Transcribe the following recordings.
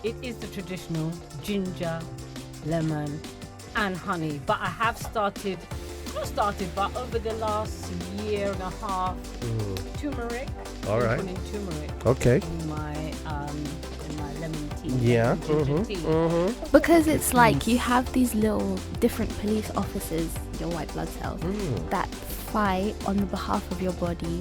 it is the traditional ginger, lemon, and honey. But I have but over the last year and a half, turmeric. All right. Putting turmeric. Okay. In my lemon tea. Yeah. Ginger tea. Because it's like you have these little different police officers, your white blood cells, that fight on the behalf of your body.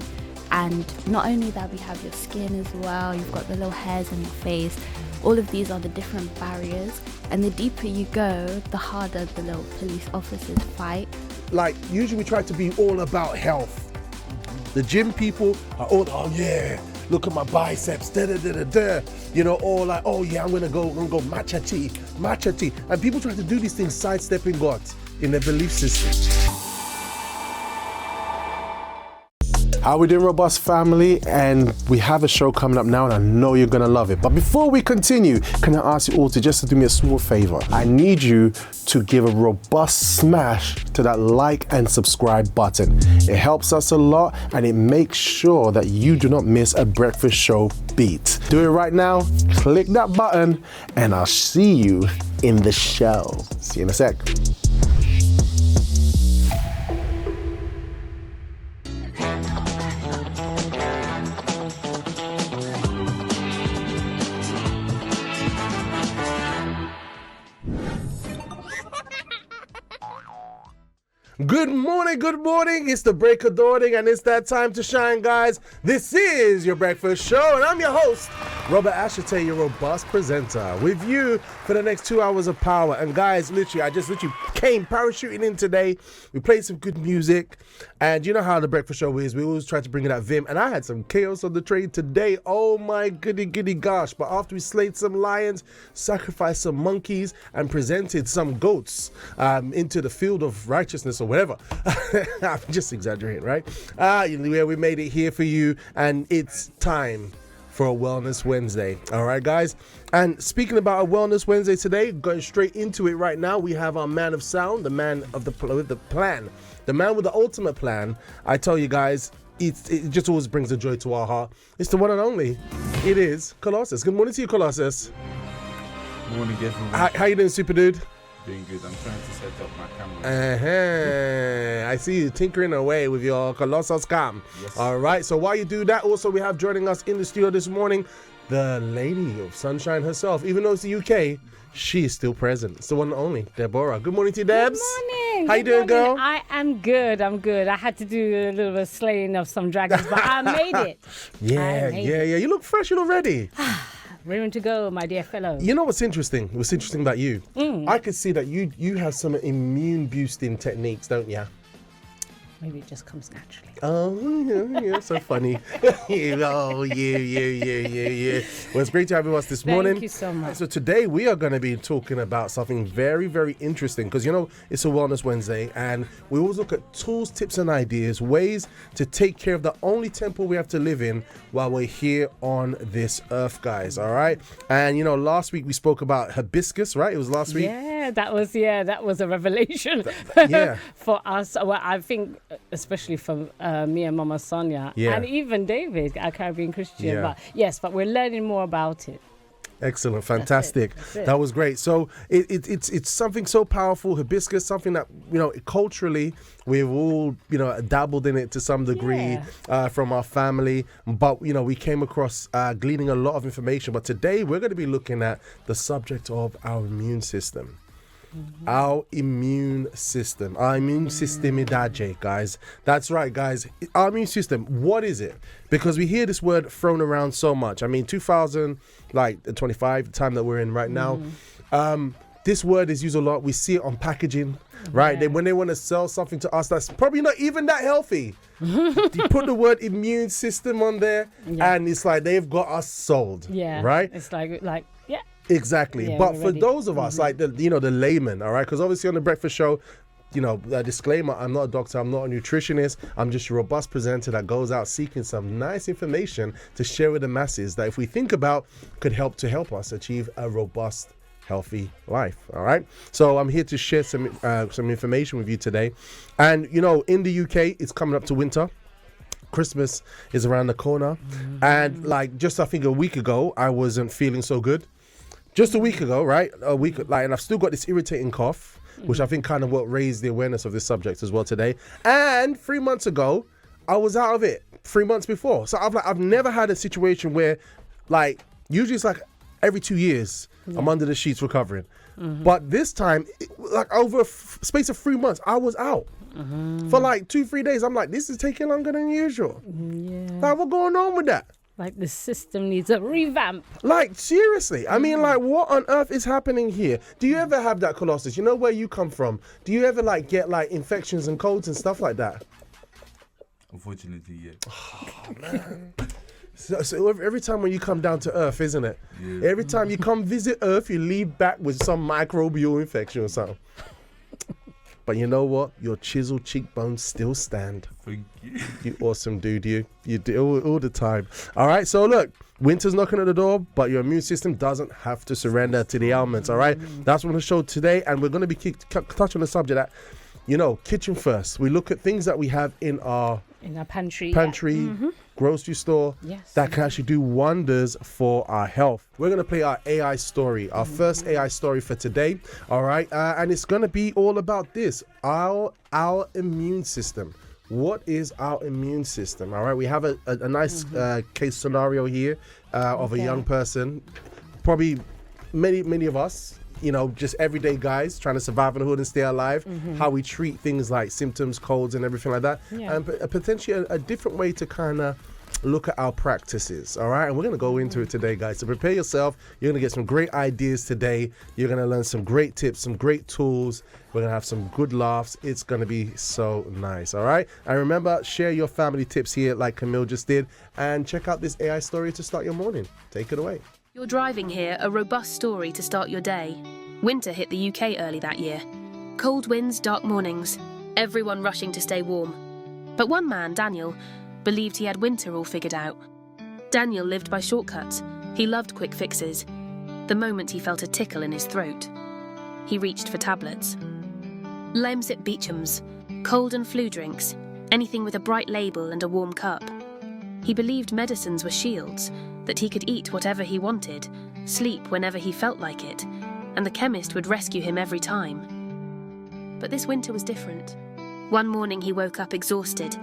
And not only that, we have your skin as well. You've got the little hairs on your face. All of these are the different barriers. And the deeper you go, the harder the little police officers fight. Like, usually we try to be all about health. The gym people are all, oh yeah, look at my biceps, da da da da da. You know, all like, oh yeah, I'm gonna go matcha tea. And people try to do these things sidestepping God in their belief system. How we doing, Robust family? And we have a show coming up now, and I know you're gonna love it. But before we continue, can I ask you all to just do me a small favor? I need you to give a robust smash to that like and subscribe button. It helps us a lot, and it makes sure that you do not miss a breakfast show beat. Do it right now, click that button, and I'll see you in the show. See you in a sec. Good morning. It's the break of dawning, and it's that time to shine, guys. This is your breakfast show, and I'm your host, Robert Ashite, your robust presenter, with you for the next 2 hours of power. And guys, I just came parachuting in today. We played some good music, and you know how the breakfast show is. We always try to bring it at Vim, and I had some chaos on the train today. Oh my goody gosh. But after we slayed some lions, sacrificed some monkeys, and presented some goats into the field of righteousness or whatever. I'm just exaggerating, right? We made it here for you, and it's time for a Wellness Wednesday. All right, guys. And speaking about a Wellness Wednesday today, going straight into it right now, we have our man of sound, the man of the plan, the man with the ultimate plan. I tell you guys, it just always brings a joy to our heart. It's the one and only. It is Colossus. Good morning to you, Colossus. Morning, everyone. How you doing, super dude? Doing good. I'm trying to set up my camera. I see you tinkering away with your Colossus cam. Yes. All right. So while you do that, also we have joining us in the studio this morning, the lady of sunshine herself. Even though it's the UK, she is still present. It's the one and only, Deborah. Good morning to you, Debs. Good morning. How you doing, girl? I am good. I had to do a little bit of slaying of some dragons, but I made it. Yeah. You look fresh. You look ready. Raring to go, my dear fellow. You know what's interesting? What's interesting about you? I could see that you have some immune boosting techniques, don't you? Maybe it just comes naturally. Oh, yeah, so funny. Yeah. Well, it's great to have you with us this morning. Thank you so much. So today we are going to be talking about something very, very interesting because, you know, it's a Wellness Wednesday and we always look at tools, tips and ideas, ways to take care of the only temple we have to live in while we're here on this earth, guys. All right. And, you know, last week we spoke about hibiscus, right? It was last week. Yeah, that was a revelation for us. Well, I think especially for me and Mama Sonia and even David, our Caribbean Christian. Yeah. But we're learning more about it. Excellent, fantastic. That's it. That was great. So it's something so powerful, hibiscus, something that, you know, culturally we've all, you know, dabbled in it to some degree from our family. But, you know, we came across gleaning a lot of information. But today we're going to be looking at the subject of our immune system. Our immune system, guys. That's right, guys. Our immune system, what is it? Because we hear this word thrown around so much. I mean, 2025, the time that we're in right now, this word is used a lot. We see it on packaging, right? When they want to sell something to us that's probably not even that healthy, you put the word immune system on there, and it's like they've got us sold, right? It's like. Exactly. Yeah, but for those of us, like the layman, all right, because obviously on the breakfast show, you know, a disclaimer, I'm not a doctor, I'm not a nutritionist, I'm just a robust presenter that goes out seeking some nice information to share with the masses that if we think about could help us achieve a robust, healthy life. All right. So I'm here to share some information with you today. And, you know, in the UK, it's coming up to winter. Christmas is around the corner. And like just I think a week ago, I wasn't feeling so good. just a week ago, right? And I've still got this irritating cough, which I think kind of what raised the awareness of this subject as well today. And 3 months ago, I was out of it 3 months before. So I've never had a situation where, like, usually it's like every 2 years, I'm under the sheets recovering. But this time, like over a space of 3 months, I was out for like 2-3 days. I'm like, this is taking longer than usual. Yeah. Like, what's going on with that? Like the system needs a revamp. Like, seriously. I mean, like, what on earth is happening here? Do you ever have that, Colossus? You know where you come from? Do you ever, like, get, like, infections and colds and stuff like that? Unfortunately, yeah. Oh, man. So every time when you come down to Earth, isn't it? Yeah. Every time you come visit Earth, you leave back with some microbial infection or something. But you know what? Your chiseled cheekbones still stand. Thank you. You awesome dude, you do all the time. All right, so look, winter's knocking at the door, but your immune system doesn't have to surrender to the ailments. All right, that's what we're going to show today, and we're going to be touch on the subject that, you know, kitchen first. We look at things that we have in our pantry, grocery store, that can actually do wonders for our health. We're going to play our AI story, our first AI story for today. All right, and it's going to be all about this, our immune system. What is our immune system? All right, we have a nice case scenario here of a young person, probably many of us, you know, just everyday guys trying to survive in the hood and stay alive, how we treat things like symptoms, colds and everything like that, and potentially a different way to kind of look at our practices. All right, and we're going to go into it today, guys. So prepare yourself. You're going to get some great ideas today. You're going to learn some great tips, some great tools. We're going to have some good laughs. It's going to be so nice. All right, and remember, share your family tips here like Camille just did, and check out this AI story to start your morning. Take it away. You're driving here, a robust story to start your day. Winter hit the UK early that year. Cold winds, dark mornings, everyone rushing to stay warm. But one man, Daniel, believed he had winter all figured out. Daniel lived by shortcuts. He loved quick fixes. The moment he felt a tickle in his throat, he reached for tablets. Lemsip Beecham's, cold and flu drinks, anything with a bright label and a warm cup. He believed medicines were shields, that he could eat whatever he wanted, sleep whenever he felt like it, and the chemist would rescue him every time. But this winter was different. One morning he woke up exhausted.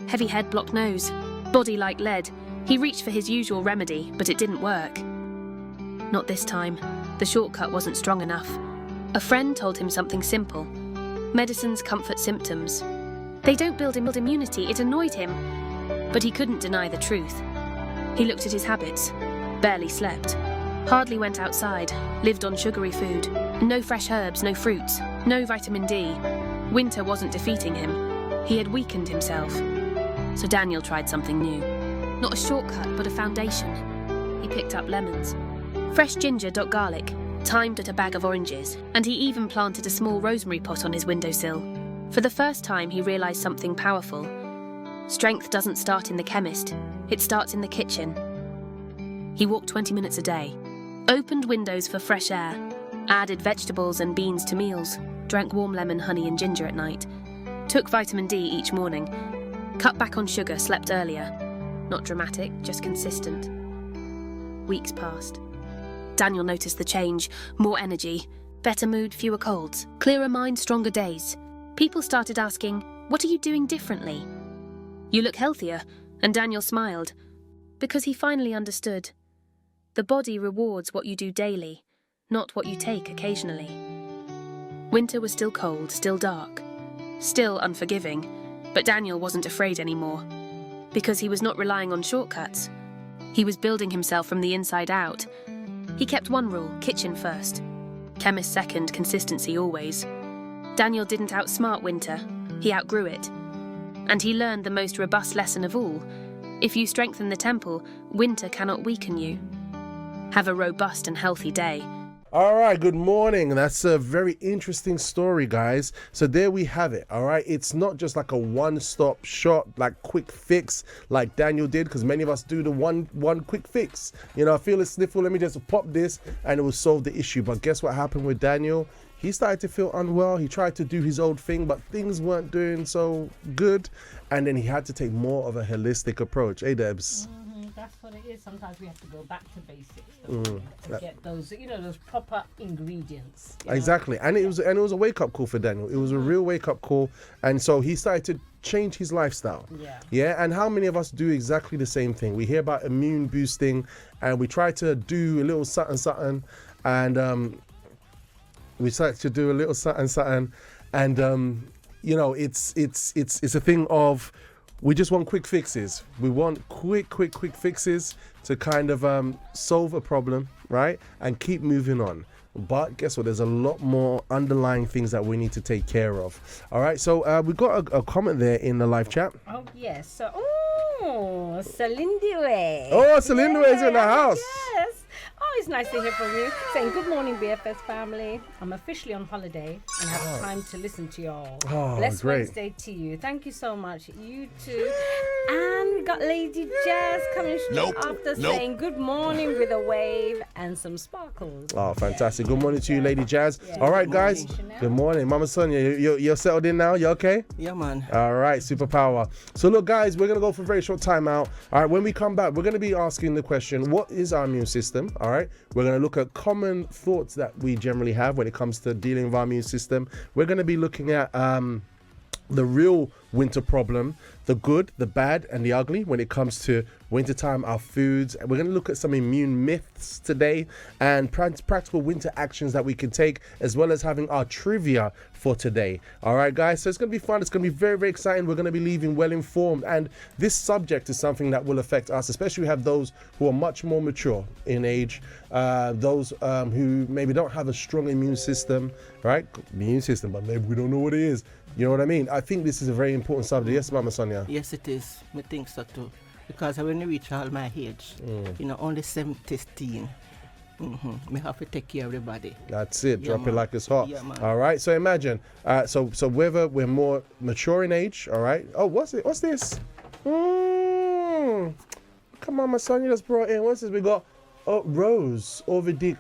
Heavy head, blocked nose, body like lead. He reached for his usual remedy, but it didn't work. Not this time. The shortcut wasn't strong enough. A friend told him something simple. Medicines comfort symptoms. They don't build immunity. It annoyed him. But he couldn't deny the truth. He looked at his habits. Barely slept. Hardly went outside. Lived on sugary food. No fresh herbs, no fruits. No vitamin D. Winter wasn't defeating him. He had weakened himself. So Daniel tried something new. Not a shortcut, but a foundation. He picked up lemons. Fresh ginger, garlic, timed at a bag of oranges, and he even planted a small rosemary pot on his windowsill. For the first time, he realised something powerful. Strength doesn't start in the chemist. It starts in the kitchen. He walked 20 minutes a day, opened windows for fresh air, added vegetables and beans to meals, drank warm lemon, honey and ginger at night, took vitamin D each morning, cut back on sugar, slept earlier. Not dramatic, just consistent. Weeks passed. Daniel noticed the change. More energy, better mood, fewer colds, clearer mind, stronger days. People started asking, "What are you doing differently?" "You look healthier," and Daniel smiled, because he finally understood. The body rewards what you do daily, not what you take occasionally. Winter was still cold, still dark, still unforgiving, but Daniel wasn't afraid anymore, because he was not relying on shortcuts. He was building himself from the inside out. He kept one rule, kitchen first. Chemist second, consistency always. Daniel didn't outsmart winter, he outgrew it. And he learned the most robust lesson of all. If you strengthen the temple, winter cannot weaken you. Have a robust and healthy day. All right, good morning. That's a very interesting story, guys. So there we have it, all right? It's not just like a one-stop shop, like quick fix like Daniel did, because many of us do the one quick fix. You know, I feel a sniffle, let me just pop this, and it will solve the issue. But guess what happened with Daniel? He started to feel unwell. He tried to do his old thing, but things weren't doing so good. And then he had to take more of a holistic approach. Hey, Debs. That's that's what it is. Sometimes we have to go back to basics to get those, those proper ingredients. Exactly, and it was a wake up call for Daniel. It was a real wake up call, and so he started to change his lifestyle. Yeah. And how many of us do exactly the same thing? We hear about immune boosting, and we try to do a little something, and we start to do a little something, and it's a thing of. We just want quick fixes. We want quick fixes to kind of solve a problem, right? And keep moving on. But guess what? There's a lot more underlying things that we need to take care of. All right. So we got a comment there in the live chat. Oh, yes. So, Celindiwe. Oh, Celindiwe is in the house. Yes. Oh, it's nice to hear from you. Saying good morning, BFS family. I'm officially on holiday and have time to listen to y'all. Oh, Blessed great. Wednesday to you. Thank you so much. You too. And we got Lady Jazz coming after saying good morning with a wave and some sparkles. Oh, fantastic. Good morning to you, Lady Jazz. Yeah. All right, guys. Good morning. Mama Sonia, you're settled in now? You okay? Yeah, man. All right, superpower. So look, guys, we're going to go for a very short time out. All right, when we come back, we're going to be asking the question, what is our immune system? All right, we're going to look at common thoughts that we generally have when it comes to dealing with our immune system. We're going to be looking at the real winter problem, the good, the bad, and the ugly when it comes to wintertime, our foods. We're going to look at some immune myths today and practical winter actions that we can take, as well as having our trivia for today. All right, guys, so it's going to be fun. It's going to be very, very exciting. We're going to be leaving well informed, and this subject is something that will affect us, especially we have those who are much more mature in age, those who maybe don't have a strong immune system, right? Immune system, but maybe we don't know what it is. You know what I mean? I think this is a very important subject. Yes, Mama Sonia? Yes, it is. I think so too. Because when you reach all my age, only 17, me have to take care of everybody. That's it. Yeah, Drop it man. like it's hot. Yeah, man. All right. So imagine. So whether we're more mature in age. All right. Oh, what's it? What's this? Come on, my son. You just brought in. What's this? We got rose Orvidic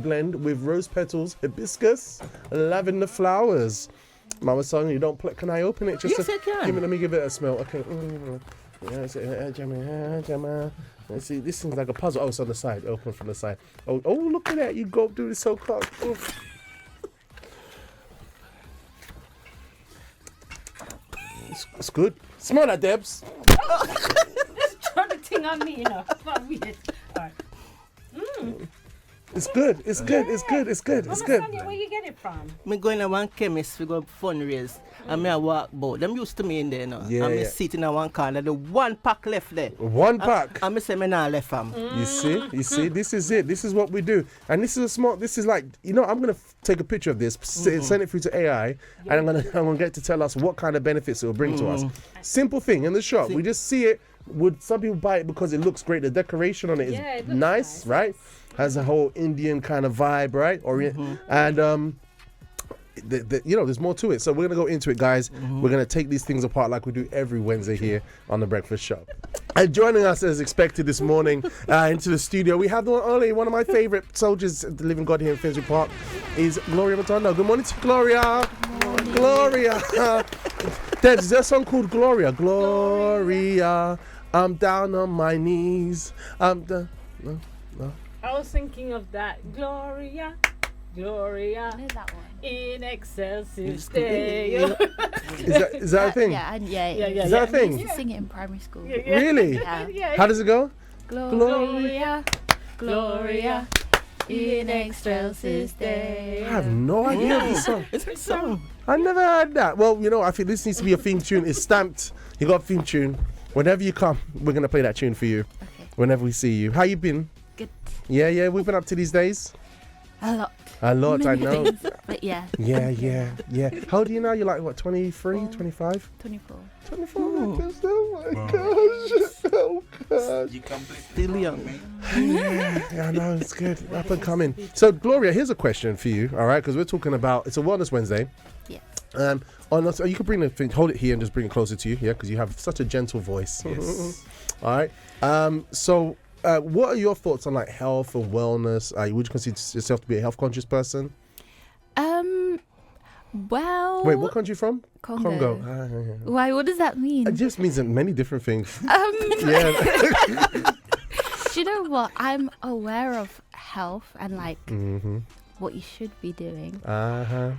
blend with rose petals, hibiscus, lavender flowers. Mama Sonia, you don't play. Can I open it? Yes, I can. Let me give it a smell. Okay. Let's see. This seems like a puzzle. Oh, it's on the side. Open from the side. Oh, look at that. You go do this so close. It's good. Smell that, Debs. Try the thing on me, It's not weird. All right. It's good. It's good. It's good. It's good. It's Mama good. Sonia, where you get it from? Me going to one chemist, we go fundraise, and me a walk about. Them used to me in there, Yeah, and me yeah. sit in a one corner, the one pack left there. One pack. And me say me not left them. You see, this is it. This is what we do. And this is a smart, this is like, I'm going to take a picture of this, send it through to AI, and I'm going to get to tell us what kind of benefits it will bring to us. Simple thing in the shop. We just see it. Would some people buy it because it looks great? The decoration on it is it looks nice, right? Has a whole Indian kind of vibe, right? And there's more to it. So we're gonna go into it, guys. We're gonna take these things apart like we do every Wednesday here on the Breakfast Show. And joining us as expected this morning into the studio, we have the one of my favorite soldiers, the living God here in Finsbury Park, is Gloria Matondo. Good morning to Gloria. Gloria. There's a song called Gloria. Gloria. I'm down on my knees. I'm done. No. I was thinking of that. Gloria, Gloria, I know that one. in excelsis Deo. Is that a thing? Yeah, Is that a I thing? used to sing it in primary school. Really? Yeah. How does it go? Gloria, Gloria, in excelsis I Deo. have no idea this song. It's a song. I never heard that. Well, I think this needs to be a theme tune. It's stamped. You got a theme tune. Whenever you come, we're going to play that tune for you. Okay, Whenever we see you. How you been? good. Yeah, we've been up to these days. A lot. A lot, I Many know. things, but yeah. Yeah. How old are you now? You're like, what, 23, 25? 24. 24, oh my gosh. Oh, gosh. You complete Still young. Yeah, I know, it's good. Up and coming. So, Gloria, here's a question for you, all right? Because we're talking about, it's a Wellness Wednesday. Yes. So you can bring the thing, hold it here and just bring it closer to you, yeah? Because you have such a gentle voice. Yes. All right. So, what are your thoughts on like health and wellness? Would you consider yourself to be a health conscious person? Well. Wait, what country you from? Congo. Congo. Why? What does that mean? It just means many different things. Yeah. Yeah. know what? I'm aware of health and like Mm-hmm. what you should be doing. Uh-huh.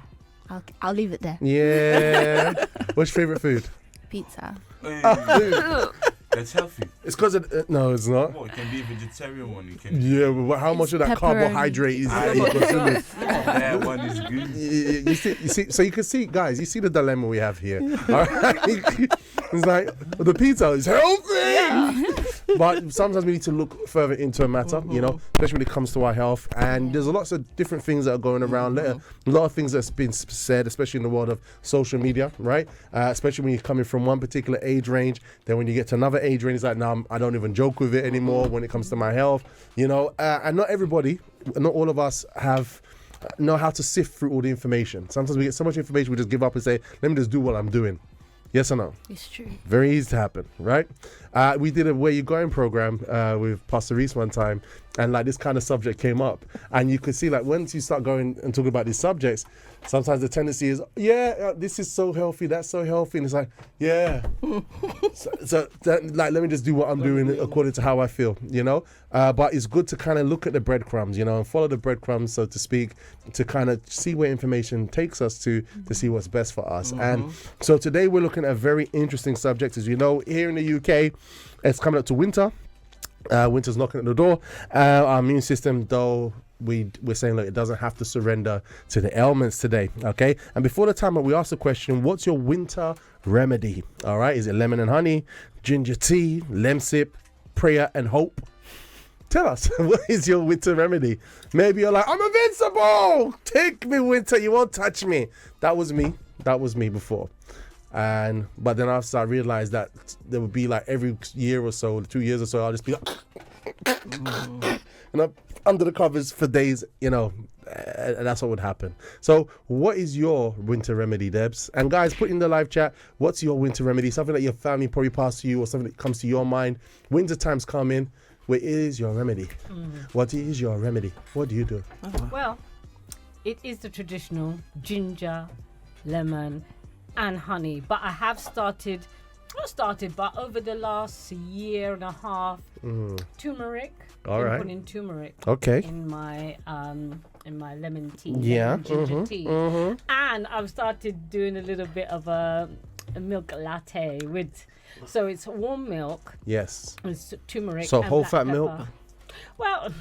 I'll leave it there. Yeah. What's your favorite food? Pizza. Hey, Dude, that's healthy. it's because no, it's not. Well, it can be a vegetarian one. You can. Yeah, but how much of that Pepperoni. carbohydrate is consuming? That one is good. You see, so you can see, guys, you see the dilemma we have here. All right? It's like the pizza is healthy, but sometimes we need to look further into a matter, you know, especially when it comes to our health. And there's lots of different things that are going around. A lot of things that's been said, especially in the world of social media, right? Especially when you're coming from one particular age range, then when you get to another age range, it's like, now I don't even joke with it anymore when it comes to my health, you know. And not everybody, not all of us know how to sift through all the information. Sometimes we get so much information, we just give up and say, let me just do what I'm doing. Yes or no? It's true. Very easy to happen, right? We did a Where You Going program with Pastor Reese one time, and like this kind of subject came up, and you could see like once you start going and talking about these subjects, sometimes the tendency is, this is so healthy, that's so healthy, and it's like, so that, like, let me just do what I'm doing according to how I feel, you know. But it's good to kind of look at the breadcrumbs, you know, and follow the breadcrumbs, so to speak, to kind of see where information takes us to see what's best for us. And so today we're looking at a very interesting subject. As you know, here in the UK, it's coming up to winter. Winter's knocking at the door. Our immune system, though, we're saying, look, it doesn't have to surrender to the ailments today, okay? And before the time, we asked the question, what's your winter remedy? All right, is it lemon and honey, ginger tea, lemsip, prayer and hope? Tell us, what is your winter remedy? Maybe you're like, I'm invincible. Take me, winter. You won't touch me. That was me before. But then after I realized that there would be like every year or so, 2 years or so, I'll just be like, and I'm under the covers for days, you know, and that's what would happen. So what is your winter remedy, Debs? And guys, put in the live chat, what's your winter remedy? Something that your family probably passed to you, or something that comes to your mind. Winter time's coming. Where is your remedy? What is your remedy? What do you do? Well, it is the traditional ginger, lemon, and honey. But I have but over the last year and a half, turmeric. All right. Putting turmeric in my lemon tea, Yeah. ginger tea, and I've started doing a little bit of a milk latte with. So it's warm milk. Yes. With turmeric. So and whole black fat pepper. milk? Well,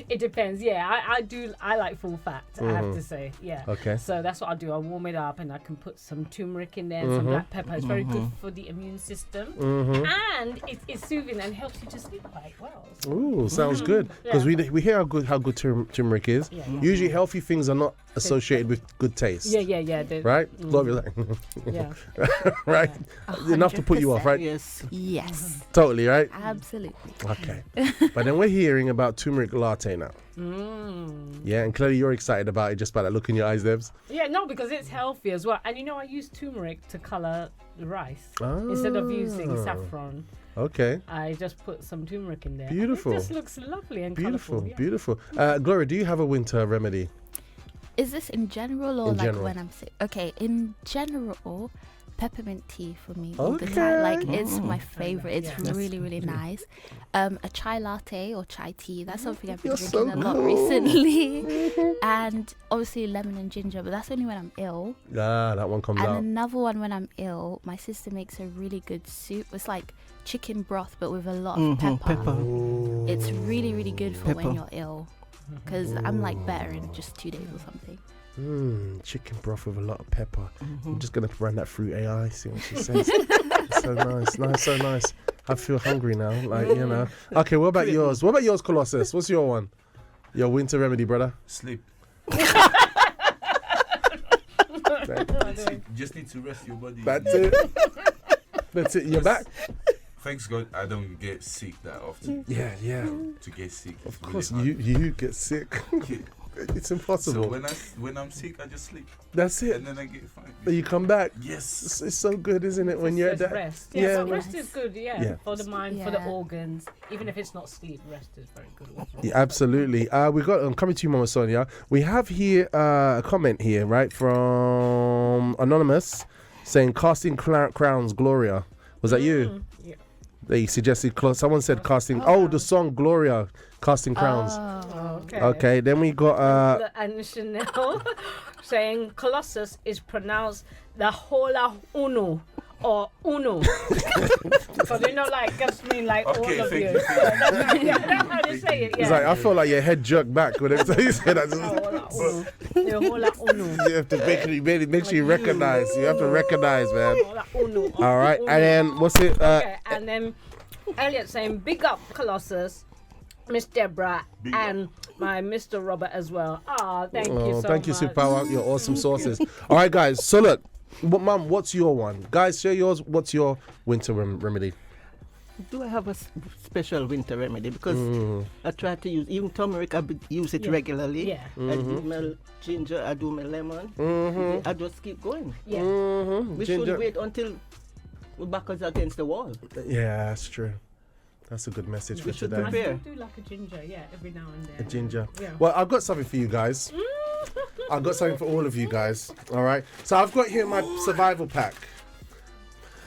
it depends. Yeah, I like full fat, I have to say. Yeah. Okay. So that's what I do. I warm it up and I can put some turmeric in there and some black pepper. It's very good for the immune system. And it's soothing and helps you to sleep quite well. So. Ooh, sounds good. Because we hear how good turmeric is. Yeah. Usually healthy things are not associated with good taste. Yeah. Right? Gloria, like, Yeah. right? Enough to put you off, right? Yes. Yes. Totally, right? Absolutely. Okay. But then we're hearing about turmeric latte now. Yeah, and clearly you're excited about it just by that look in your eyes, Debs. Yeah, no, because it's healthy as well. And you know, I use turmeric to colour the rice. Instead of using saffron. Okay. I just put some turmeric in there. Beautiful. It just looks lovely and Beautiful, colourful. Yeah. beautiful. Gloria, do you have a winter remedy? Is this in general or In like general. when I'm sick? Okay, in general, peppermint tea for me all the Okay. time. Like it's my favorite. It's Yeah. really, really nice. A chai latte or chai tea. That's something I've been You're drinking so a lot cool. recently. And obviously lemon and ginger, but that's only when I'm ill. Ah, that one comes And out. another one when I'm ill, my sister makes a really good soup. It's like chicken broth, but with a lot of pepper. It's really, really good for when you're ill. Because I'm like better in just 2 days or something. Chicken broth with a lot of pepper. I'm just going to run that through AI, see what she says. So nice. I feel hungry now, like, you know. Okay, what about yours? What about yours, Colossus? What's your one? Your winter remedy, brother? Sleep. That's You just need to rest your body. it. You're back? Thanks God I don't get sick that often. Yeah. To get sick. Of course, you get sick. It's impossible. So when I'm sick, I just sleep. That's it. And then I get fine. But you come back. Yes. It's so good, isn't it? When you're at that. rest. Yeah. Yeah, so rest is good, Yeah. for the mind, for the Yeah. organs. Even if it's not sleep, rest is very good also. Yeah, absolutely. We got. I'm coming to you, Mama Sonia. We have here a comment here, right, from Anonymous, saying "Casting crowns, Gloria." Was that you? Yeah. They suggested someone said casting. Oh, the song Gloria, Casting Crowns. Okay. Okay, then we got And Chanel saying Colossus is pronounced the Hola Uno or Uno. So they know, like, just mean like Okay, all of thank you. you. That's how they say it. Yeah. it's like I feel like your head jerked back when you said that. Hola Uno. The Hola Uno. You have to make sure you recognize. You have to recognize, man. Hola Uno. All right, Uno. and then what's it? Okay, and then Elliot saying big up Colossus, Miss Deborah, and my Mr. Robert as well. Ah, thank you so much. Thank you, Superpower. Your awesome sources. All right, guys. So look, Mum, what's your one? Guys, share yours. What's your winter remedy? Do I have a special winter remedy? Because I try to use, even turmeric, I use it regularly. Yeah. I do my ginger, I do my lemon. I just keep going. Yeah. We shouldn't wait until we're back against the wall. Yeah, that's true. That's a good message We for should today. I prepare. still do like a ginger, yeah, every now and A then. ginger. Yeah. Well, I've got something for you guys. I've got something for all of you guys. All right. So I've got here my survival pack.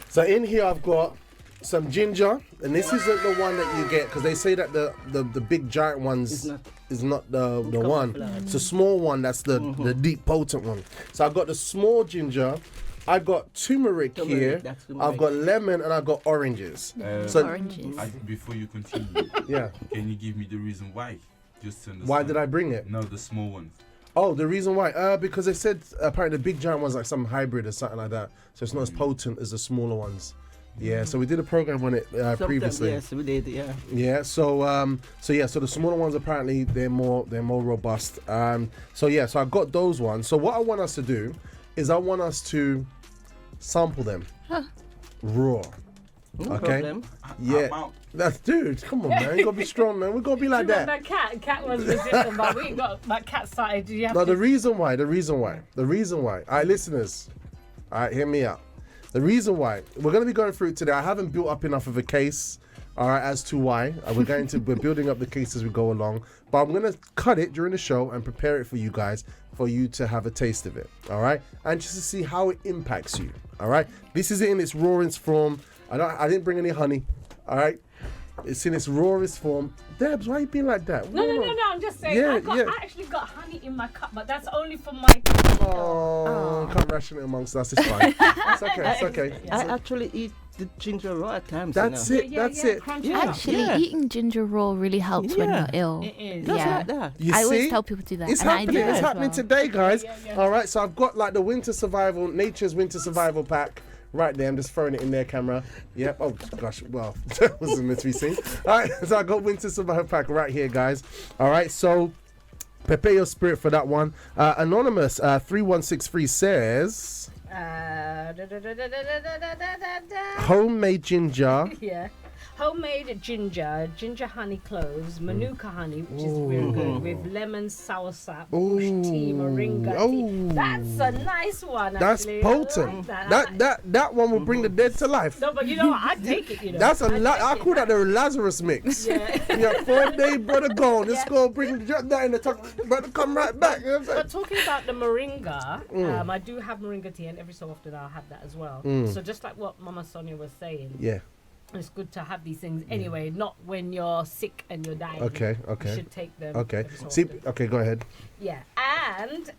So in here I've got some ginger, and this isn't the one that you get because they say that the big giant ones is not the one. It's a small one that's the deep potent one. So I've got the small ginger. I've got turmeric here. That's I've got lemon and I've got oranges. So Oranges. Before you continue, yeah. can you give me the reason why? Just to understand. Why did I bring it? No, the small ones. Oh, the reason why? Because they said apparently the big giant one's like some hybrid or something like that. So it's not as potent as the smaller ones. Yeah, so we did a program on it previously. Yes, we did, yeah. Yeah, so the smaller ones apparently they're more robust. So I got those ones. So what I want us to do is I want us to sample them raw. No Okay. problem. Yeah, I'm out. that's dude. Come on, man. You gotta be strong, man. We gotta be like that. That cat was resistant, but we got that cat started. You have No, to the reason why. All right, listeners. All right, hear me out. The reason why we're going to be going through it today. I haven't built up enough of a case, all right, as to why. We're building up the case as we go along. But I'm going to cut it during the show and prepare it for you guys, for you to have a taste of it, all right, and just to see how it impacts you, all right. This is it in its rawest form. I didn't bring any honey, all right. It's in its rawest form. Debs, why you being like that? No. I'm just saying. Yeah, I actually got honey in my cup, but that's only for my. Oh, can't ration it amongst us. It's fine. It's okay. I actually eat the ginger raw at times. That's it. That's it. Crunchy. Yeah. Actually, eating ginger raw really helps when Yeah. you're ill. It is. Just Yeah. like that. You I see? always tell people to do that. It's and I happening. do It's as happening well. today, guys. Yeah. All right, so I've got like the winter survival, nature's winter survival pack right there. I'm just throwing it in there, camera. Yep. Oh gosh. Well, that was meant to be seen. All right, so I got winter survival pack right here, guys. All right, so prepare your spirit for that one. Anonymous 3163 says homemade ginger. Yeah. Homemade ginger honey cloves, manuka honey, which is very good, with lemon, soursop, bush tea, moringa tea. That's a nice one, That's actually. potent. I like That one will bring the dead to life. No, but you know what? I take it, you know. That's I take call it. that the Lazarus mix. Yeah. Yeah, 4 day brother gone. This girl bring that in the top, brother come right back. You know what I'm saying? But talking about the moringa, I do have moringa tea, and every so often I'll have that as well. So just like what Mama Sonia was saying, Yeah. it's good to have these things anyway, not when you're sick and you're dying. Okay. You should take them. Okay. every so See. often. Okay. Go ahead. Yeah, and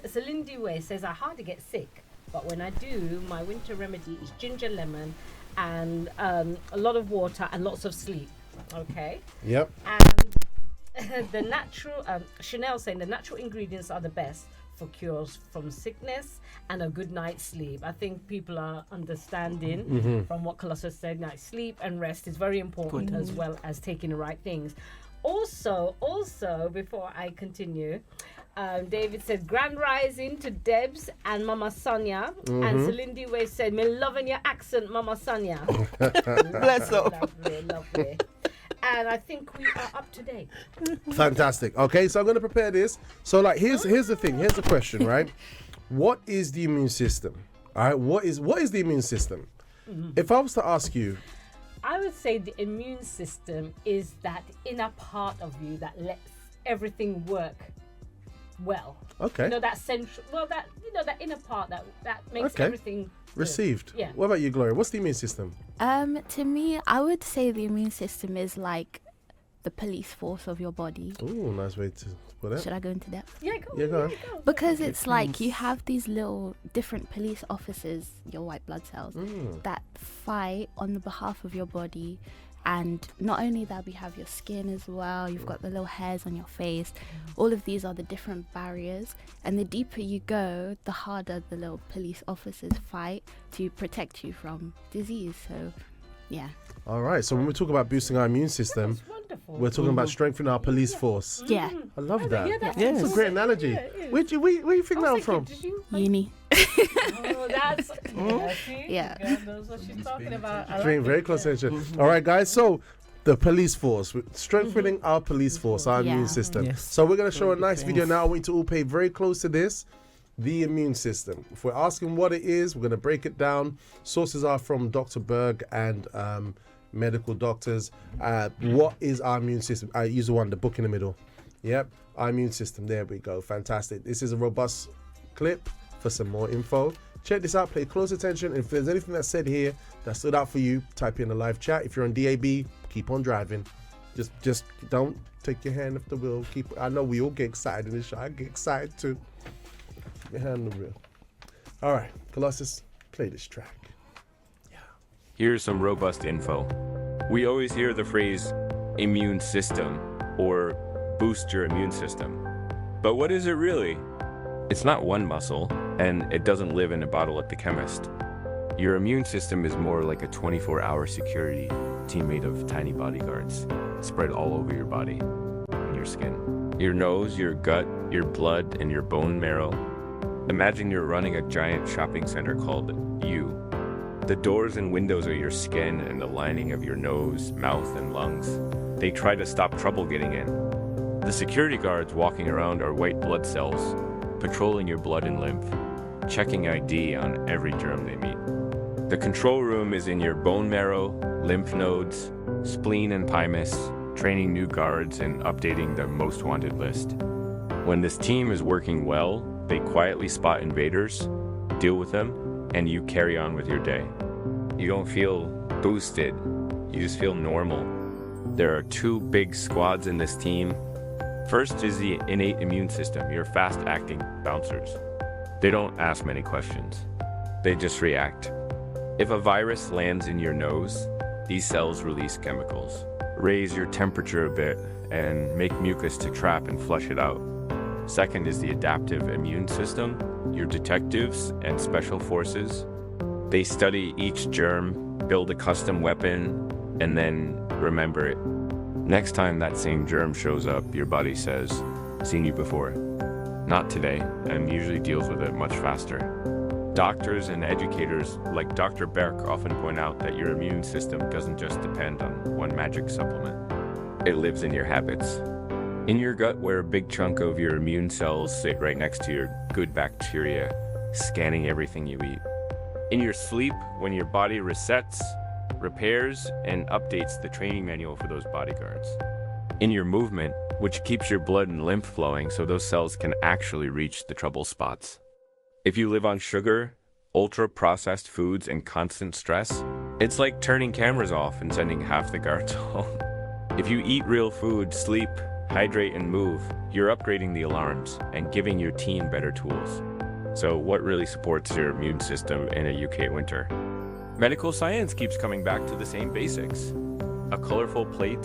Celine Dewey says I hardly get sick, but when I do, my winter remedy is ginger lemon and a lot of water and lots of sleep. Okay, Yep. and the natural Chanel saying the natural ingredients are the best for cures from sickness and a good night's sleep. I think people are understanding from what Colossus said. Night sleep and rest is very important as well as taking the right things. Also, before I continue, David said, Grand Rising to Debs and Mama Sonia. And Celine Dewey said, me loving your accent, Mama Sonia. Bless her. Lovely. And I think we are up to date. Fantastic. Okay, so I'm going to prepare this. So, like, here's the thing. Here's the question, right? What is the immune system? All right. What is the immune system? If I was to ask you, I would say the immune system is that inner part of you that lets everything work well. okay, You know, that central, that inner part that makes Okay. everything received. Yeah. What about you, Gloria? What's the immune system? To me, I would say the immune system is like the police force of your body. Ooh, nice way to put it. Should I go into depth? Yeah, go Yeah, go on. Because it's like you have these little different police officers, your white blood cells, that fight on the behalf of your body. And not only that, we have your skin as well. You've got the little hairs on your face. All of these are the different barriers. And the deeper you go, the harder the little police officers fight to protect you from disease. So, yeah. All right. So when we talk about boosting our immune system, That's wonderful. we're talking about strengthening our police force. Yeah. I love that. Yeah, that's Yes. It's a great analogy. Yeah, it is. Where do you think that I was from? thinking, did you? Uni. Oh, that's see? Yeah. God knows what she's talking about. I Paying like very it, close yeah. attention. All right, guys. So the police force, strengthening our police force, our Yeah. immune system. Yes. So we're going to show a Good nice video defense. now. I want you to all pay very close to this. The immune system. If we're asking what it is, we're going to break it down. Sources are from Dr. Berg and medical doctors. What is our immune system? I use the book in the middle. Yep, our immune system. There we go. Fantastic. This is a robust clip for some more info. Check this out. Pay close attention. If there's anything that's said here that stood out for you, type in the live chat. If you're on DAB, keep on driving. Just don't take your hand off the wheel. I know we all get excited in this show. I get excited too. Keep your hand on the wheel. All right, Colossus, play this track. Here's some robust info. We always hear the phrase immune system or boost your immune system. But what is it really? It's not one muscle, and it doesn't live in a bottle at the chemist. Your immune system is more like a 24-hour security team made of tiny bodyguards spread all over your body and your skin. Your nose, your gut, your blood, and your bone marrow. Imagine you're running a giant shopping center called you. The doors and windows are your skin and the lining of your nose, mouth, and lungs. They try to stop trouble getting in. The security guards walking around are white blood cells, patrolling your blood and lymph, checking ID on every germ they meet. The control room is in your bone marrow, lymph nodes, spleen and thymus, training new guards and updating the most wanted list. When this team is working well, they quietly spot invaders, deal with them, and you carry on with your day. You don't feel boosted, you just feel normal. There are two big squads in this team. First is the innate immune system, your fast-acting bouncers. They don't ask many questions. They just react. If a virus lands in your nose, these cells release chemicals, raise your temperature a bit, and make mucus to trap and flush it out. Second is the adaptive immune system, your detectives and special forces. They study each germ, build a custom weapon, and then remember it. Next time that same germ shows up, your body says, "Seen you before." Not today, and usually deals with it much faster. Doctors and educators like Dr. Berg often point out that your immune system doesn't just depend on one magic supplement. It lives in your habits. In your gut, where a big chunk of your immune cells sit right next to your good bacteria, scanning everything you eat. In your sleep, when your body resets, repairs, and updates the training manual for those bodyguards. In your movement, which keeps your blood and lymph flowing so those cells can actually reach the trouble spots. If you live on sugar, ultra-processed foods, and constant stress, it's like turning cameras off and sending half the guards home. If you eat real food, sleep, hydrate, and move, you're upgrading the alarms and giving your team better tools. So what really supports your immune system in a UK winter? Medical science keeps coming back to the same basics. A colorful plate,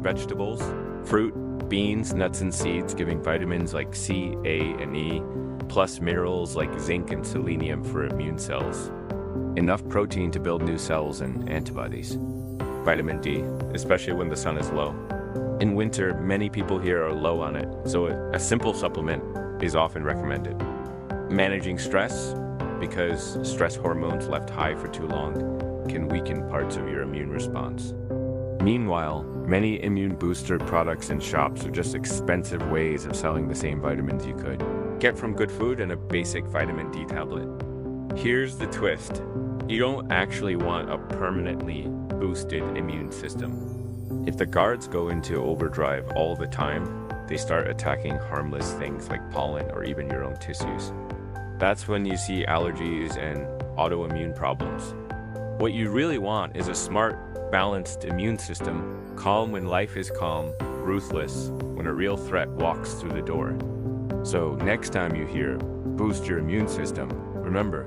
vegetables, fruit, beans, nuts, and seeds giving vitamins like C, A, and E, plus minerals like zinc and selenium for immune cells. Enough protein to build new cells and antibodies. Vitamin D, especially when the sun is low. In winter, many people here are low on it, so a simple supplement is often recommended. Managing stress, because stress hormones left high for too long can weaken parts of your immune response. Meanwhile, many immune booster products in shops are just expensive ways of selling the same vitamins you could get from good food and a basic vitamin D tablet. Here's the twist. You don't actually want a permanently boosted immune system. If the guards go into overdrive all the time, they start attacking harmless things like pollen or even your own tissues. That's when you see allergies and autoimmune problems. What you really want is a smart, balanced immune system, calm when life is calm, ruthless when a real threat walks through the door. So next time you hear, boost your immune system, remember,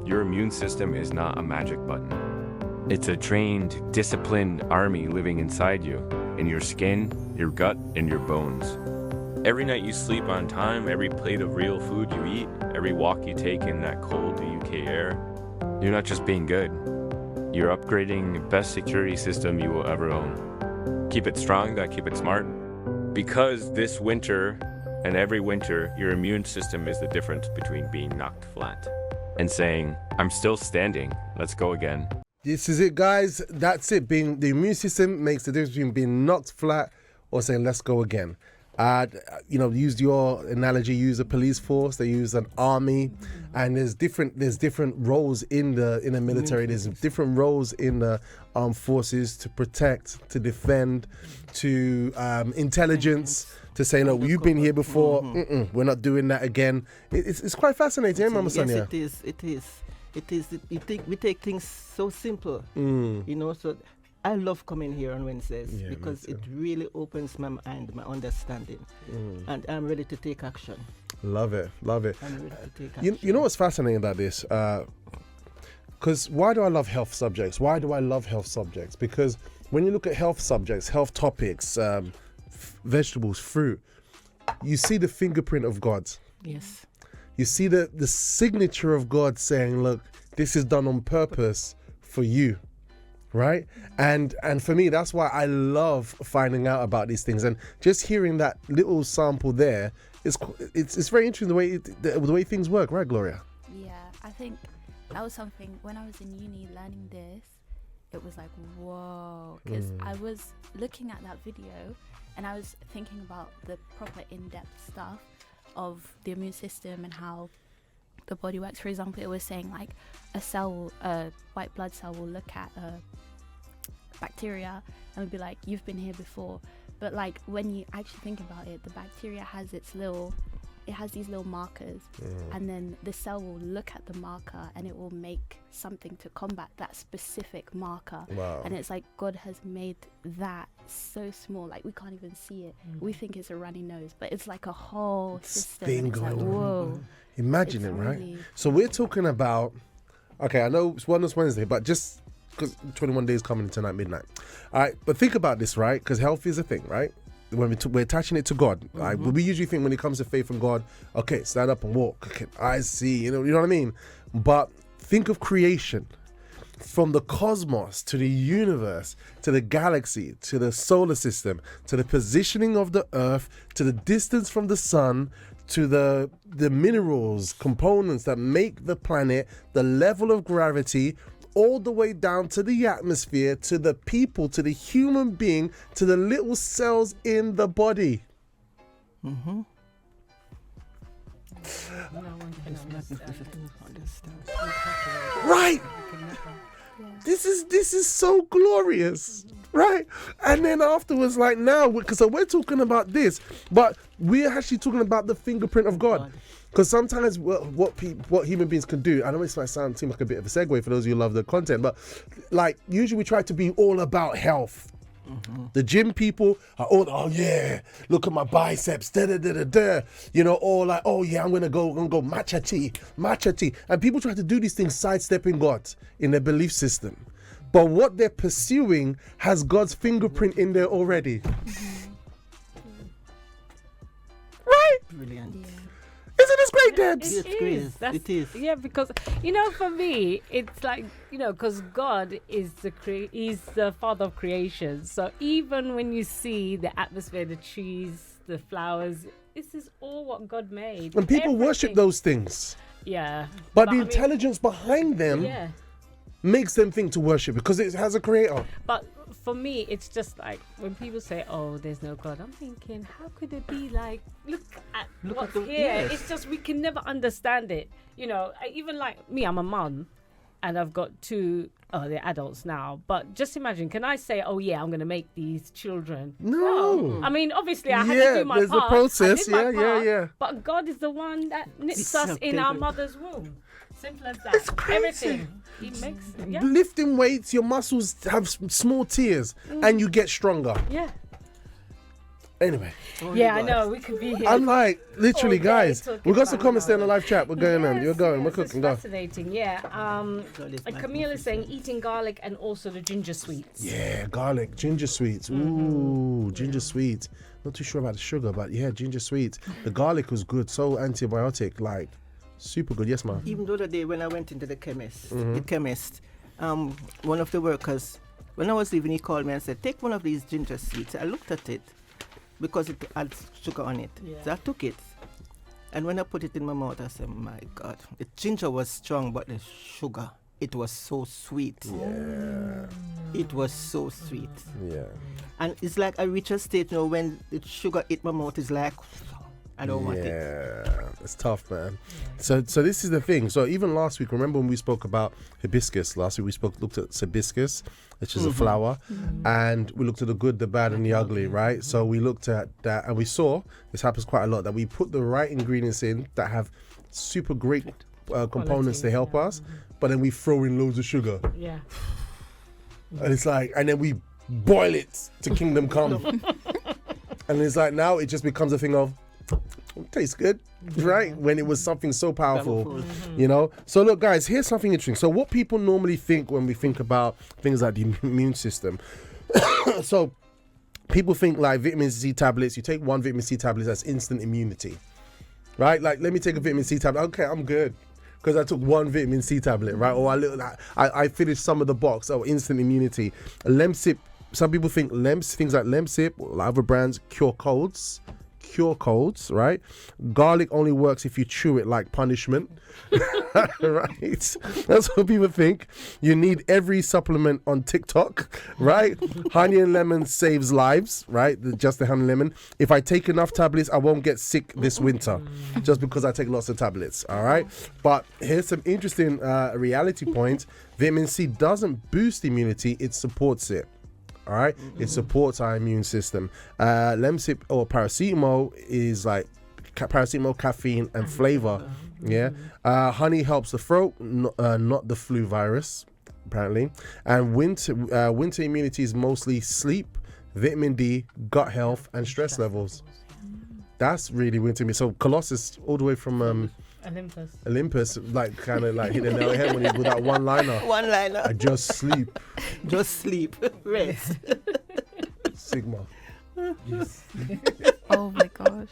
your immune system is not a magic button. It's a trained, disciplined army living inside you, in your skin, your gut, and your bones. Every night you sleep on time, every plate of real food you eat, every walk you take in that cold UK air, you're not just being good. You're upgrading the best security system you will ever own. Keep it strong, gotta keep it smart. Because this winter and every winter, your immune system is the difference between being knocked flat and saying, I'm still standing, let's go again. This is it, guys. That's it. Being the immune system makes the difference between being knocked flat or saying, let's go again. Use your analogy, use a police force, they use an army, and there's different roles in the military, there's different roles in the armed forces to protect, to defend, to intelligence, to say, no, you've been here before, we're not doing that again. It's quite fascinating, Mama Sonia? Yes, it is. We take things so simple, so I love coming here on Wednesdays because it really opens my mind, my understanding, and I'm ready to take action. Love it. I'm ready to take action. You know what's fascinating about this? Because why do I love health subjects? Why do I love health subjects? Because when you look at health subjects, health topics, vegetables, fruit, you see the fingerprint of God. Yes. You see the signature of God saying, look, this is done on purpose for you. Right? And for me, that's why I love finding out about these things. And just hearing that little sample there, it's very interesting the way things work, right, Gloria? Yeah, I think that was something when I was in uni learning this, it was like, whoa, because I was looking at that video and I was thinking about the proper in-depth stuff of the immune system and how the body works. For example, it was saying like a white blood cell will look at a bacteria and would be like, you've been here before. But like when you actually think about it, the bacteria has these little markers, and then the cell will look at the marker and it will make something to combat that specific marker. Wow. And it's like God has made that so small, like we can't even see it. We think it's a runny nose, but it's like a whole system. Thing And it's like, going on. whoa. Imagine It's it, right? really- So we're talking about, okay, I know it's Wellness Wednesday, but just because 21 days coming tonight, midnight. All right, but think about this, right? Because health is a thing, right? When we're attaching it to God, right? We usually think when it comes to faith and God, okay, stand up and walk. Okay, I see, you know what I mean? But think of creation. From the cosmos to the universe, to the galaxy, to the solar system, to the positioning of the earth, to the distance from the sun, to the minerals, components that make the planet, the level of gravity, all the way down to the atmosphere, to the people, to the human being, to the little cells in the body. No one can understand. Right? This is so glorious, right? And then afterwards, like now, because we're talking about this, but we're actually talking about the fingerprint of God. Because sometimes what human beings can do, I know it might seem like a bit of a segue for those of you who love the content, but like usually we try to be all about health. The gym people are all, oh yeah, look at my biceps, da-da-da-da-da. You know, all like, oh yeah, I'm gonna go matcha tea. And people try to do these things sidestepping God in their belief system. But what they're pursuing has God's fingerprint in there already. Right? Brilliant. Yeah. Isn't this great, Debs? Yes, Grace, it is. Yeah, because for me, it's like because God is He's the Father of creation. So even when you see the atmosphere, the trees, the flowers, this is all what God made. And people worship Everything. those things. Yeah, But the I mean, intelligence behind them yeah. makes them think to worship because it has a creator. But for me, it's just like when people say, "Oh, there's no God," I'm thinking, how could it be? Like, look at what's here. yes. It's just we can never understand it. Even like me, I'm a mum, and I've got two Oh, they're adults now. But just imagine, can I say, oh, yeah, I'm going to make these children? No. I mean, obviously, I had Yeah, to do my there's the part. process. I did my Yeah, part, yeah. But God is the one that knits It's us so in our different. mother's womb. Simple as that. It's crazy. Everything. He makes it. Yeah. Lifting weights, your muscles have small tears, and you get stronger. Yeah. Anyway, Yeah, I know. We could be here. I'm like, literally, all day guys, talking we got some about comments there in the knowledge. live chat. We're going on. You're going. We're Yes, cooking. it's Go. fascinating. Yeah. this And might Camille be is saying eating garlic and also the ginger sweets. Yeah, garlic, ginger sweets. Ooh, ginger sweets. Not too sure about the sugar, but yeah, ginger sweets. The garlic was good. So antibiotic, like super good. Yes, ma'am. Even the other day when I went into the chemist, Mm-hmm. one of the workers, when I was leaving, he called me and said, take one of these ginger sweets. I looked at it because it had sugar on it. Yeah. So I took it. And when I put it in my mouth, I said, my God, the ginger was strong, but the sugar, it was so sweet. Yeah, It was so sweet. yeah. And it's like I reach a state, when the sugar hit my mouth, it's like, I don't want it. Yeah, it's tough, man. So this is the thing. So even last week, remember when we spoke about hibiscus? Last week we looked at hibiscus, which is a flower, and we looked at the good, the bad, and the ugly, right? So we looked at that, and we saw this happens quite a lot, that we put the right ingredients in that have super great components to help us, but then we throw in loads of sugar, Yeah. and it's like, and then we boil it to kingdom come, and it's like now it just becomes a thing of. It tastes good, right? When it was something so powerful, you know? So look, guys, here's something interesting. So what people normally think when we think about things like the immune system. So people think like vitamin C tablets, you take one vitamin C tablet, that's instant immunity, right? Like, let me take a vitamin C tablet. Okay, I'm good. Because I took one vitamin C tablet, right? Or I finished some of the box. Oh, instant immunity. Lemsip, some people think things like Lemsip or other brands cure colds, right? Garlic only works if you chew it like punishment, right? That's what people think. You need every supplement on TikTok, right? Honey and lemon saves lives, right? Just the honey and lemon. If I take enough tablets, I won't get sick this winter, just because I take lots of tablets, all right? But here's some interesting reality points. Vitamin C doesn't boost immunity, it supports it. All right, it supports our immune system. Lemsip or paracetamol is like paracetamol, caffeine, and flavor. Yeah, honey helps the throat, not the flu virus, apparently. And winter immunity is mostly sleep, vitamin D, gut health, and stress levels. That's really winter immunity. So Colossus, all the way from Olympus, like kind of like hit the nail on the head when he with that one liner. One liner. I just sleep. Just sleep. Rest. Sigma. Oh my gosh.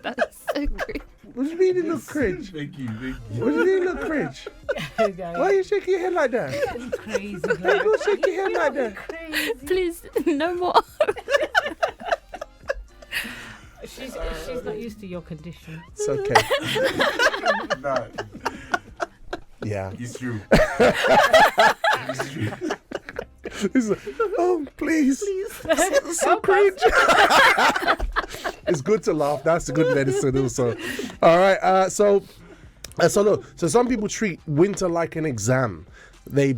That's so great. What do you mean you look cringe? Thank you. What do you mean you look cringe? Why are you shaking your head like that? Crazy. Don't shake your head like that. Please, no more. She's not used to your condition. It's okay. Nah, Yeah. it's true. It's true. It's like, oh, please. So cringe. It's good to laugh. That's a good medicine also. All right. So look. So some people treat winter like an exam. They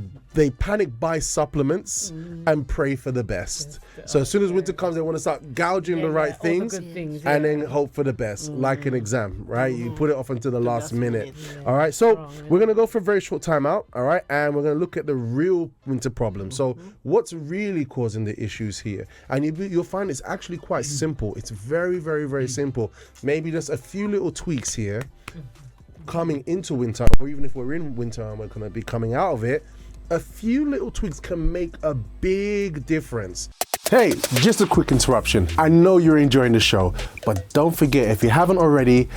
panic buy supplements and pray for the best. So as soon as winter comes, they want to start gouging the right all the things, good things, and then hope for the best, like an exam, right? You put it off until the last minute. All right. So we're gonna go for a very short time out. All right, and we're gonna look at the real winter problem. So what's really causing the issues here? And you'll find it's actually quite simple. It's very, very, very simple. Maybe just a few little tweaks here. Coming into winter, or even if we're in winter and we're going to be coming out of it, a few little tweaks can make a big difference. Hey, just a quick interruption. I know you're enjoying the show, but don't forget, if you haven't already,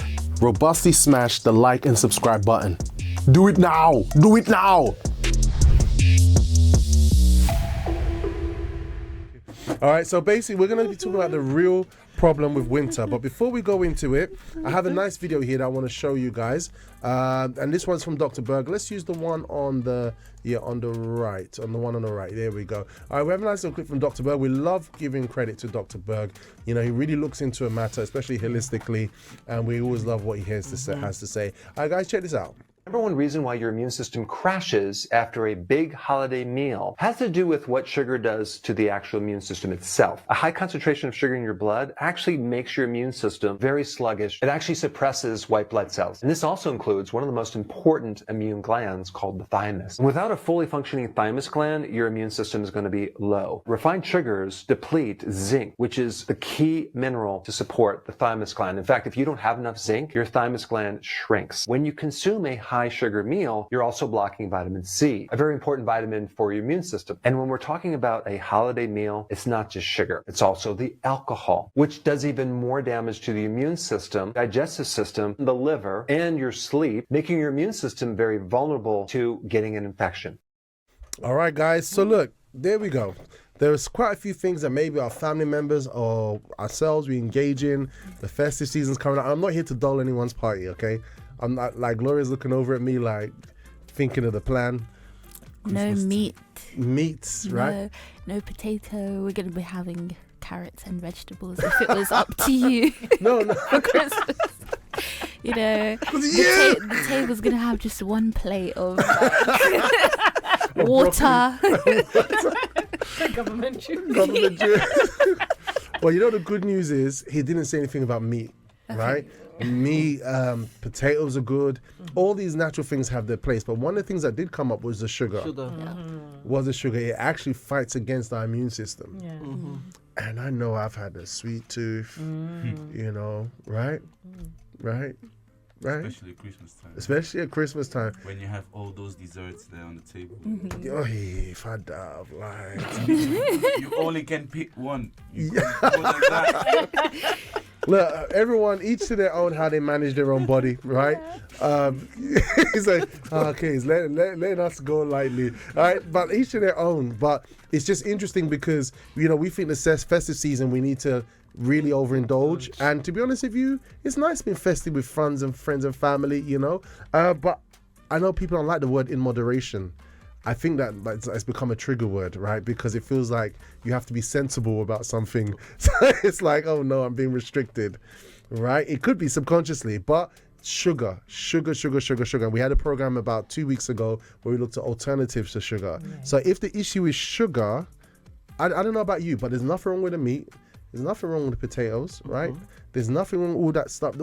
robustly smash the like and subscribe button. Do it now. Do it now. All right, so basically we're going to be talking about the real problem with winter, but before we go into it, I have a nice video here that I want to show you guys, and this one's from Dr. Berg. Let's use the one on the right, there we go. All right, we have a nice little clip from Dr. Berg. We love giving credit to Dr. Berg. You know, he really looks into a matter, especially holistically, and we always love what he has to say. All right, guys, check this out. Number one reason why your immune system crashes after a big holiday meal has to do with what sugar does to the actual immune system itself. A high concentration of sugar in your blood actually makes your immune system very sluggish. It actually suppresses white blood cells. And this also includes one of the most important immune glands called the thymus. And without a fully functioning thymus gland, your immune system is going to be low. Refined sugars deplete zinc, which is the key mineral to support the thymus gland. In fact, if you don't have enough zinc, your thymus gland shrinks. When you consume a high sugar meal, you're also blocking vitamin C, a very important vitamin for your immune system. And when we're talking about a holiday meal, it's not just sugar. It's also the alcohol, which does even more damage to the immune system, digestive system, the liver, and your sleep, making your immune system very vulnerable to getting an infection. All right, guys. So look, there we go. There's quite a few things that maybe our family members or ourselves we engage in. The festive season's coming up. I'm not here to dull anyone's party, okay? I'm not like Gloria's looking over at me like thinking of the plan. No meat. Meats, right? No potato. We're going to be having carrots and vegetables if it was up to you. No. For Christmas. You know, the table's going to have just one plate of water. Government juice. Well, you know the good news is he didn't say anything about meat, right? Meat, potatoes are good. All these natural things have their place. But one of the things that did come up was the sugar. Was the sugar. It actually fights against our immune system. Yeah. And I know I've had a sweet tooth, you know, right? Right? Especially at Christmas time. Especially at Christmas time. When you have all those desserts there on the table. Oh, if I have, like... You only can pick one. You can't go like that. Look, everyone, each to their own how they manage their own body, right? It's like, okay, he's letting us go lightly, all right? But each to their own. But it's just interesting because, you know, we think the festive season, we need to really overindulge. And to be honest with you, it's nice being festive with friends and family, you know? But I know people don't like the word in moderation. I think that it's become a trigger word, right? Because it feels like you have to be sensible about something. So it's like, oh no, I'm being restricted, right? It could be subconsciously, but sugar. And we had a program about 2 weeks ago where we looked at alternatives to sugar. Yeah. So if the issue is sugar, I don't know about you, but there's nothing wrong with the meat. There's nothing wrong with the potatoes, right? There's nothing wrong with all that stuff.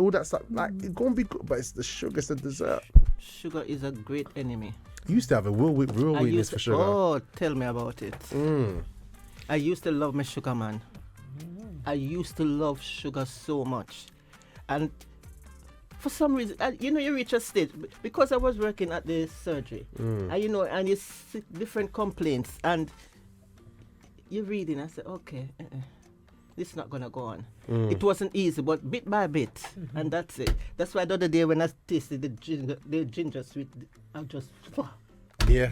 Like, it's going to be good, but it's the sugar, it's the dessert. Sugar is a great enemy. You used to have a real weakness for sugar. Oh, tell me about it. I used to love my sugar, man. I used to love sugar so much. And for some reason, you reach a stage, because I was working at the surgery, and you see different complaints, and you're reading, I said, okay, this is not going to go on. It wasn't easy, but bit by bit, and that's it. That's why the other day when I tasted the ginger sweet, I just... Yeah.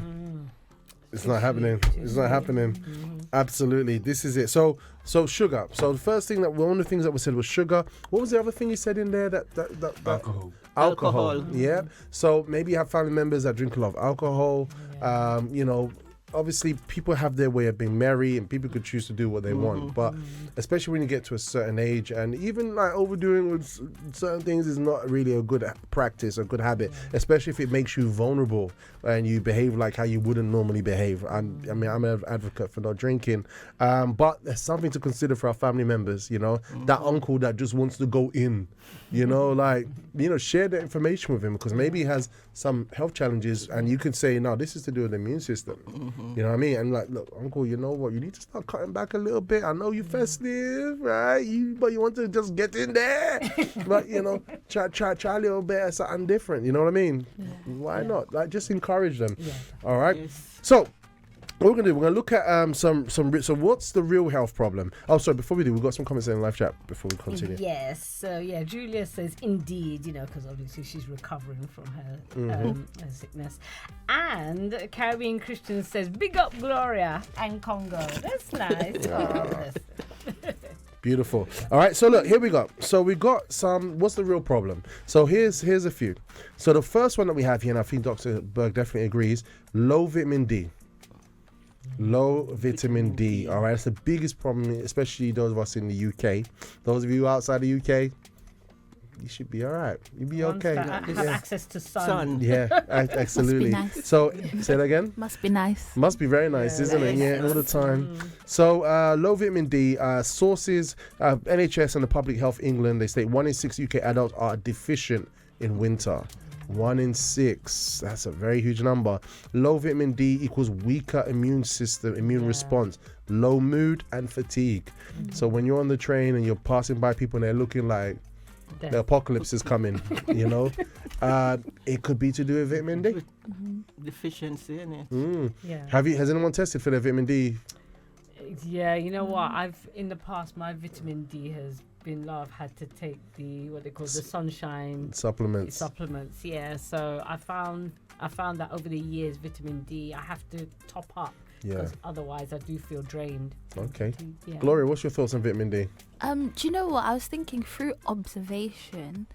It's not happening. It's not happening. Absolutely. This is it. So sugar. So the first thing one of the things that was said was sugar. What was the other thing you said in there? That Alcohol. Yeah. So maybe you have family members that drink a lot of alcohol. Yeah. You know, obviously people have their way of being merry and people could choose to do what they want, but especially when you get to a certain age, and even like overdoing with certain things is not really a good practice, a good habit, especially if it makes you vulnerable and you behave like how you wouldn't normally behave. I mean, I'm an advocate for not drinking, but there's something to consider for our family members, you know, that uncle that just wants to go in, you know, like, you know, share the information with him, because maybe he has some health challenges and you can say, no, this is to do with the immune system. You know what I mean? And like, look, uncle, you know what? You need to start cutting back a little bit. I know you're festive, right? But you want to just get in there. But, you know, try a little bit of something different. You know what I mean? Yeah. Why not? Like, just encourage them. Yeah. All right? Yes. So, what we're going to do, we're going to look at so what's the real health problem? Oh, sorry, before we do, we've got some comments in the live chat before we continue. Yes, so yeah, Julia says, indeed, you know, because obviously she's recovering from her sickness. And Caribbean Christian says, big up Gloria and Congo. That's nice. Beautiful. All right, so look, here we go. So we got what's the real problem? So here's a few. So the first one that we have here, and I think Dr. Berg definitely agrees, low vitamin D. Low vitamin D. All right, that's the biggest problem, especially those of us in the UK. Those of you outside the UK, you should be all right. You'll be Ones okay. that have access to sun. Yeah, absolutely. nice. So, say that again. Must be nice. Must be very nice, isn't it? Yeah, all the time. So, low vitamin D sources, NHS and the Public Health England, they state 1 in 6 UK adults are deficient in winter. 1 in 6. That's a very huge number. Low vitamin D equals weaker immune response, low mood and fatigue. So when you're on the train and you're passing by people and they're looking like the apocalypse is coming, you know, it could be to do with vitamin D. Deficiency in it. Yeah. Has anyone tested for their vitamin D? Yeah, you know what? In the past, my vitamin D has been low. I've had to take what they call the sunshine Supplements. Yeah, so I found that over the years, vitamin D, I have to top up. Because otherwise I do feel drained. Okay. Yeah. Gloria, what's your thoughts on vitamin D? Do you know what? I was thinking through observation.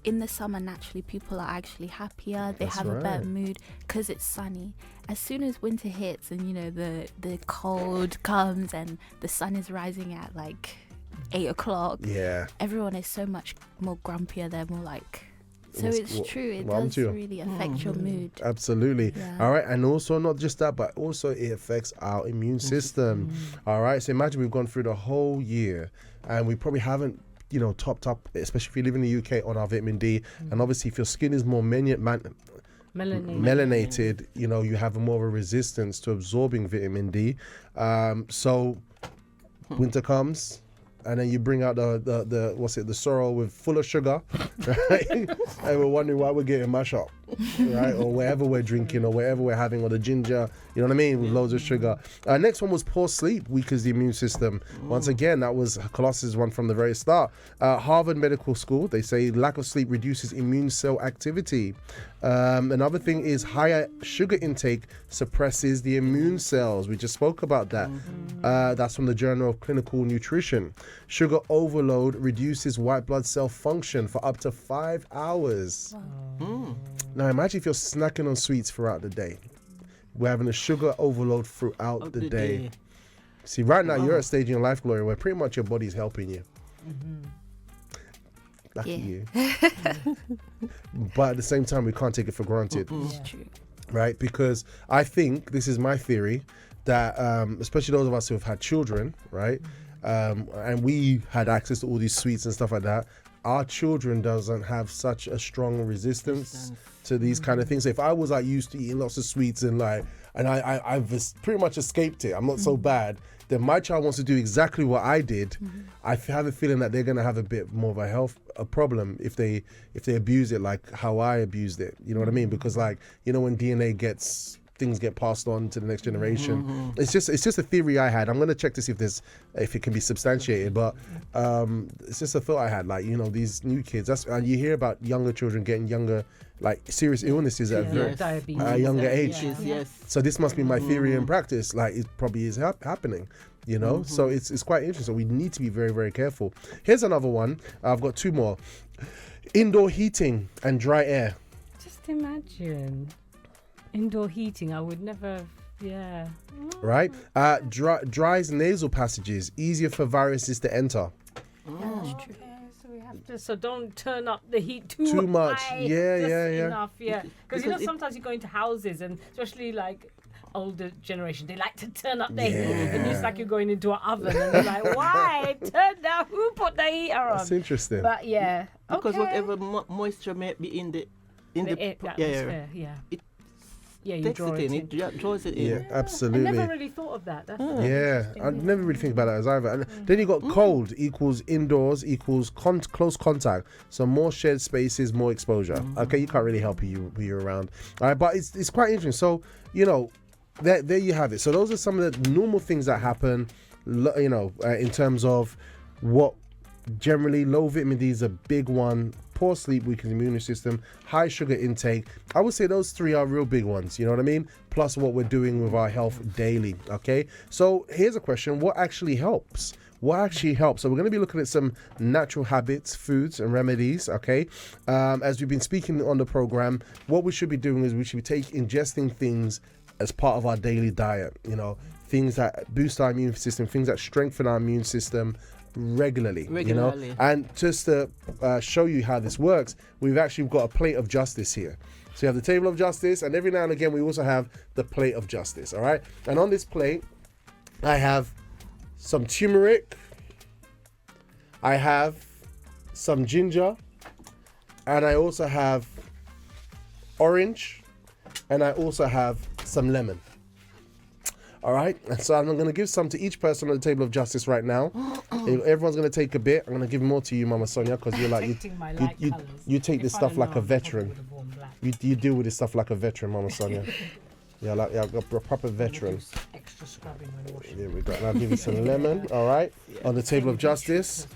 In the summer, naturally, people are actually happier. They have a better mood because it's sunny. As soon as winter hits and, you know, the cold comes and the sun is rising at like 8 o'clock, everyone is so much more grumpier. They're more like... So it's true. It does really affect your mood. Absolutely. Yeah. All right. And also not just that, but also it affects our immune system. All right. So imagine we've gone through the whole year and we probably haven't, you know, topped up, especially if you live in the UK, on our vitamin D. And obviously if your skin is more melanated, you know, you have more of a resistance to absorbing vitamin D. So winter comes, and then you bring out the sorrel with full of sugar, right? And we're wondering why we're getting mashed up, right? Or wherever we're drinking or wherever we're having, or the ginger, you know what I mean, with loads of sugar. Next one was poor sleep weakens the immune system. Once again, that was Colossus' one from the very start. Harvard Medical School, they say lack of sleep reduces immune cell activity. Another thing is higher sugar intake suppresses the immune cells. We just spoke about that. That's from the Journal of Clinical Nutrition. Sugar overload reduces white blood cell function for up to 5 hours. Now imagine if you're snacking on sweets throughout the day. We're having a sugar overload throughout the day. See, right now you're at a stage in your life, Gloria, where pretty much your body's helping you. Lucky you. But at the same time, we can't take it for granted. It's true. Right? Because I think, this is my theory, that especially those of us who have had children, right? And we had access to all these sweets and stuff like that. Our children doesn't have such a strong resistance to these kind of things. So if I was like used to eating lots of sweets and I've pretty much escaped it, I'm not so bad, then my child wants to do exactly what I did. I have a feeling that they're going to have a bit more of a problem if they abuse it like how I abused it. You know what I mean? Because like, you know, when things get passed on to the next generation. It's just a theory I had. I'm going to check to see if it can be substantiated, but it's just a thought I had. Like, you know, these new kids, and you hear about younger children getting younger, like serious illnesses at a younger age. So this must be my theory in practice. Like, it probably is happening. You know, so it's quite interesting. So we need to be very, very careful. Here's another one. I've got 2 more. Indoor heating and dry air. Just imagine. Indoor heating, I would never, Right? Dries nasal passages, easier for viruses to enter. That's true. So don't turn up the heat too much. high. Enough, Because you know, sometimes you go into houses, and especially like older generation, they like to turn up the heat, and it's like you're going into an oven, and you're like, why? Turn down, who put the heater on? That's interesting. But because whatever moisture may be in the atmosphere, you takes draw it in. It draws it in. Yeah, absolutely. I never really thought of that. That's I never really think about that as either. And then you got cold equals indoors equals close contact. So more shared spaces, more exposure. Okay, you can't really help who you're around. All right, but it's quite interesting. So, you know, there you have it. So those are some of the normal things that happen, you know, in terms of what generally low vitamin D is a big one. Poor sleep weakens the immune system, high sugar intake. I would say those 3 are real big ones, you know what I mean? Plus what we're doing with our health daily, okay? So here's a question, what actually helps? So we're going to be looking at some natural habits, foods and remedies, okay? As we've been speaking on the program, what we should be doing is we should be ingesting things as part of our daily diet, you know, things that boost our immune system, things that strengthen our immune system, regularly. You know, Regularly. and just to show you how this works, we've actually got a plate of justice here. So you have the table of justice, and every now and again we also have the plate of justice. All right, and on this plate, I have some turmeric, I have some ginger, and I also have orange, and I also have some lemon. All right, and so I'm going to give some to each person on the table of justice right now. Everyone's going to take a bit. I'm going to give more to you, Mama Sonia, because you're like you take this stuff like a veteran. You deal with this stuff like a veteran, Mama Sonia. Yeah, like a proper veteran. Extra scrubbing when washing. There we go. And I'll give you some lemon. All right, on the table of justice.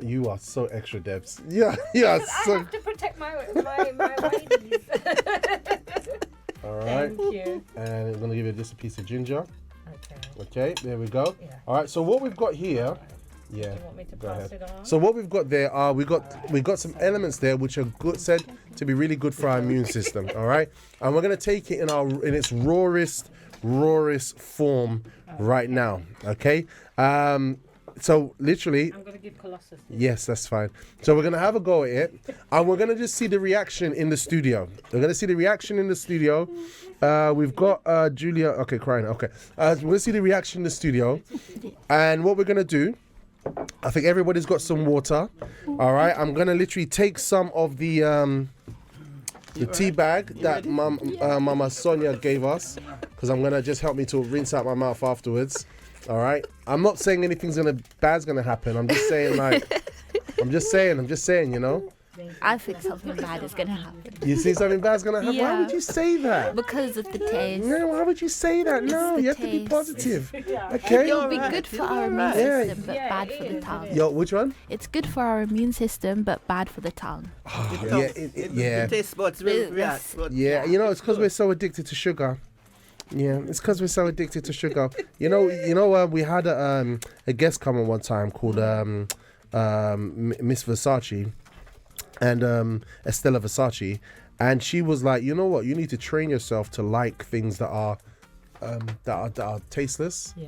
You are so extra, Debs. Yeah, yeah. I have to protect my ladies. All right. Thank you. And I'm going to give you just a piece of ginger. Okay. Okay, there we go. Yeah. All right, so what we've got here, yeah, Do you want me to go pass ahead. it on? So what we've got there are we got some elements there which are good, said to be really good for our immune system. All right, and we're gonna take it in its rawest form right now. Okay, so literally. I'm gonna give Colossus. Yes, that's fine. So we're going to have a go at it, and we're going to just see the reaction in the studio. We're going to see the reaction in the studio. We've got Julia. Okay, crying. Okay. We're going to see the reaction in the studio, and what we're going to do, I think everybody's got some water. All right. I'm going to literally take some of the tea bag that Mama Sonia gave us, because I'm going to just help me to rinse out my mouth afterwards. All right. I'm not saying anything's bad's gonna happen. I'm just saying, I'm just saying, you know. I think something bad is gonna happen. You see something bad's gonna happen? Why Yeah. would you say that? Because of the taste. No, why would you say that? No, the you have to be taste. positive. Okay. It will be good for our immune Yeah. system, but bad for the tongue. Yo, which one? It's good for our immune system, but bad for the tongue. Yeah, yeah. The taste buds will react. But Yeah, you know, it's because we're so addicted to sugar. Yeah, it's because we're so addicted to sugar. You know, we had a guest come on one time called Miss Versace, and Estella Versace, and she was like, you know what, you need to train yourself to like things that are tasteless. Yeah.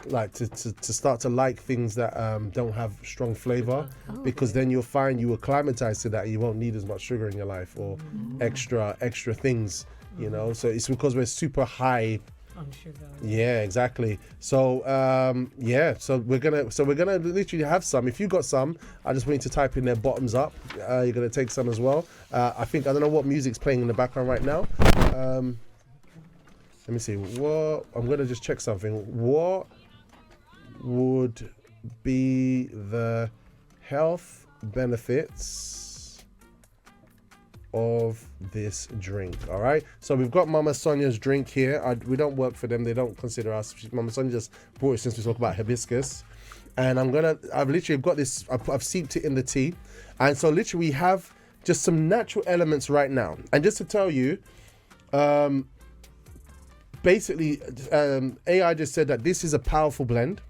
Like to start to like things that don't have strong flavor, because then you'll find you acclimatize to that and you won't need as much sugar in your life or extra things, you know. So it's because we're super high On sugar. Yeah, exactly. So so we're gonna literally have some. If you got some, I just want you to type in there bottoms up. You're gonna take some as well. I don't know what music's playing in the background right now. Let me see. I'm gonna just check something. What would be the health benefits of this drink? All right, so we've got Mama Sonia's drink here. We don't work for them, they don't consider us. Mama Sonia just brought it since we talk about hibiscus, and I've literally got this, I've seeped it in the tea, and so literally we have just some natural elements right now. And just to tell you, basically AI just said that this is a powerful blend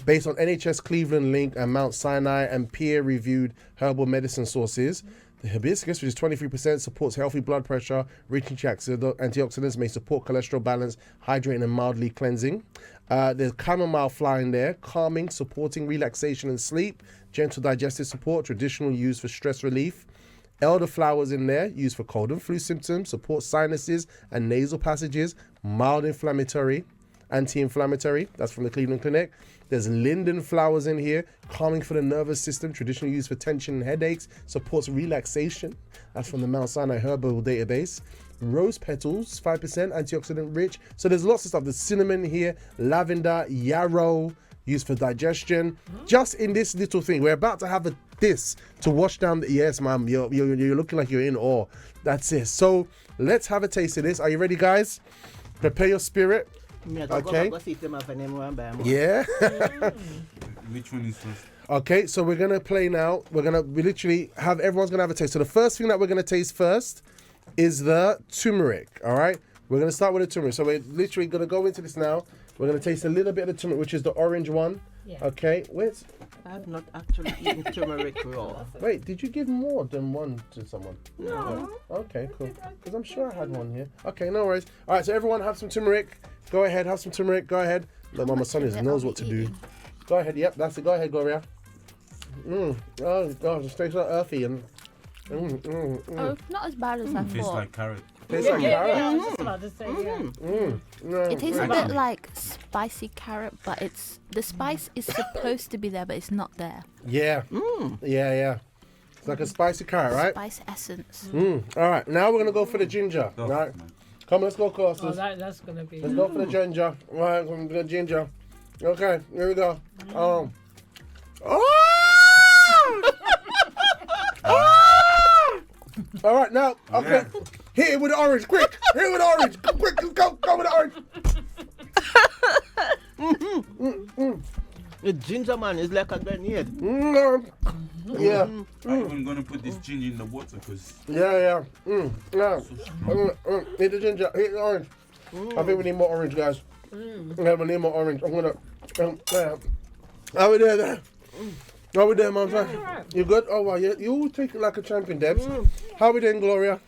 based on NHS Cleveland Link and Mount Sinai and peer-reviewed herbal medicine sources. The hibiscus, which is 23%, supports healthy blood pressure, rich in antioxidants, may support cholesterol balance, hydrating and mildly cleansing. There's chamomile flower in there, calming, supporting relaxation and sleep, gentle digestive support, traditional use for stress relief. Elderflowers in there, used for cold and flu symptoms, support sinuses and nasal passages, mild anti-inflammatory, that's from the Cleveland Clinic. There's linden flowers in here, calming for the nervous system, traditionally used for tension and headaches, supports relaxation, that's from the Mount Sinai Herbal Database. Rose petals, 5% antioxidant rich. So there's lots of stuff. There's cinnamon here, lavender, yarrow, used for digestion. Just in this little thing, we're about to have this to wash down the, yes, ma'am, you're looking like you're in awe. That's it. So let's have a taste of this. Are you ready, guys? Prepare your spirit. Okay. Yeah. Which one is first? Okay, so we're gonna play now. We literally have, everyone's gonna have a taste. So the first thing that we're gonna taste first is the turmeric. All right, we're gonna start with the turmeric. So we're literally gonna go into this now. We're gonna taste a little bit of the turmeric, which is the orange one. Yeah. Okay, wait. I have not actually eaten turmeric raw. Wait, did you give more than one to someone? No. Okay, cool. Because I'm sure I had one here. Okay, no worries. All right, so everyone have some turmeric. Go ahead, have some turmeric. Go ahead. Look, Mama Sonia knows what to do. Go ahead. Yep, that's it. Go ahead, Gloria. Oh gosh, it tastes so earthy and. Oh, not as bad as I Tastes thought. like carrot. Tastes like carrot. Yeah, I was just about to say, yeah. It tastes a bit like spicy carrot, but the spice is supposed to be there, but it's not there. Yeah. Yeah. It's like a spicy carrot, right? Spice essence. All right, now we're gonna go for the ginger. All right, come, let's go, Oh, Costas. that's going to be... Let's go for the ginger. All right, the ginger. Okay, here we go. Oh! All right, now, okay. Hit it with the orange, quick. Hit it with the orange. Quick, go with the orange. The ginger man is like a grenade. Yeah. I'm even gonna put this ginger in the water because Yeah. Yeah. Hit the ginger, hit the orange. I think we need more orange, guys. Yeah, we need more orange. I'm gonna. How we there? How we there, Mom? You good? Oh, wow. You take it like a champion, Debs. How we doing, Gloria?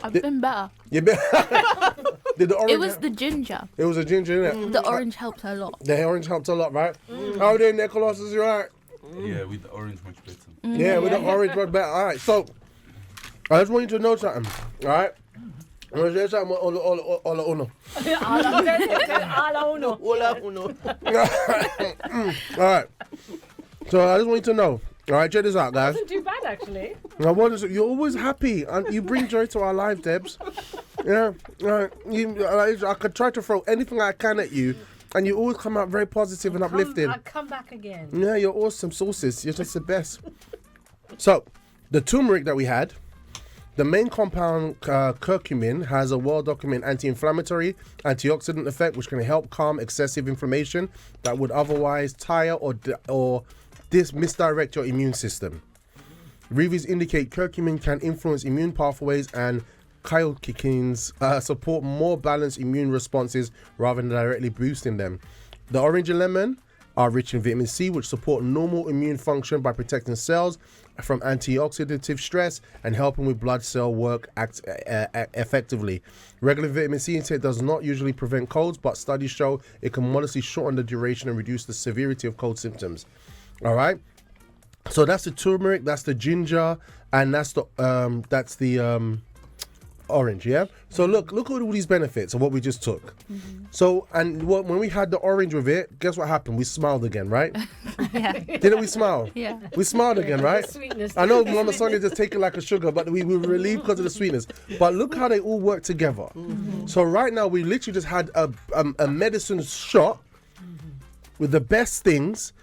I've been better. You been? Did the orange? It was the ginger. It was a ginger, innit? The orange helped a lot. The orange helped a lot, right? How we doing, Nicholas? Is you alright? yeah, with the orange much better. Yeah, with the orange, much better. All right, so I just want you to know something. All right. I'm gonna say something. All uno. Hola, uno. All right. So I just want you to know. All right, check this out, guys. Wasn't too bad, actually. You're always happy and you bring joy to our life, Debs. Yeah. I could try to throw anything I can at you, and you always come out very positive and uplifting. I'll come back again. Yeah, you're awesome sauces. You're just the best. So, the turmeric that we had, the main compound curcumin has a well-documented anti-inflammatory, antioxidant effect, which can help calm excessive inflammation that would otherwise tire or misdirect your immune system. Reviews indicate curcumin can influence immune pathways and cytokines support more balanced immune responses rather than directly boosting them. The orange and lemon are rich in vitamin C, which support normal immune function by protecting cells from antioxidative stress and helping with blood cell work effectively. Regular vitamin C intake does not usually prevent colds, but studies show it can modestly shorten the duration and reduce the severity of cold symptoms. All right. So that's the turmeric, that's the ginger, and that's the orange, yeah? So look at all these benefits of what we just took. So, and when we had the orange with it, guess what happened? We smiled again, right? Yeah. Didn't we smile? Yeah. We smiled again, right? The sweetness. I know Mama Sonia just take it like a sugar, but we were relieved because of the sweetness. But look how they all work together. So right now, we literally just had a medicine shot with the best things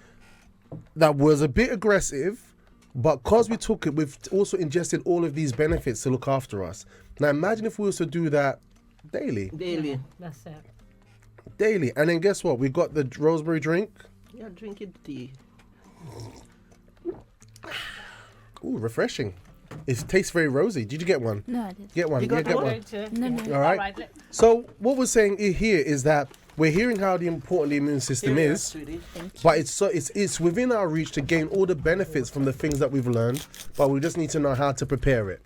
that was a bit aggressive, but because we took it, we've also ingested all of these benefits to look after us. Now imagine if we was to do that daily. That's it. Daily. And then guess what? We got the rosemary drink. Yeah, drinking tea. Ooh, refreshing. It tastes very rosy. Did you get one? No, I didn't. Get one. You got get one? one. No. All right. So what we're saying here is that we're hearing how important the immune system is, but it's within our reach to gain all the benefits from the things that we've learned, but we just need to know how to prepare it,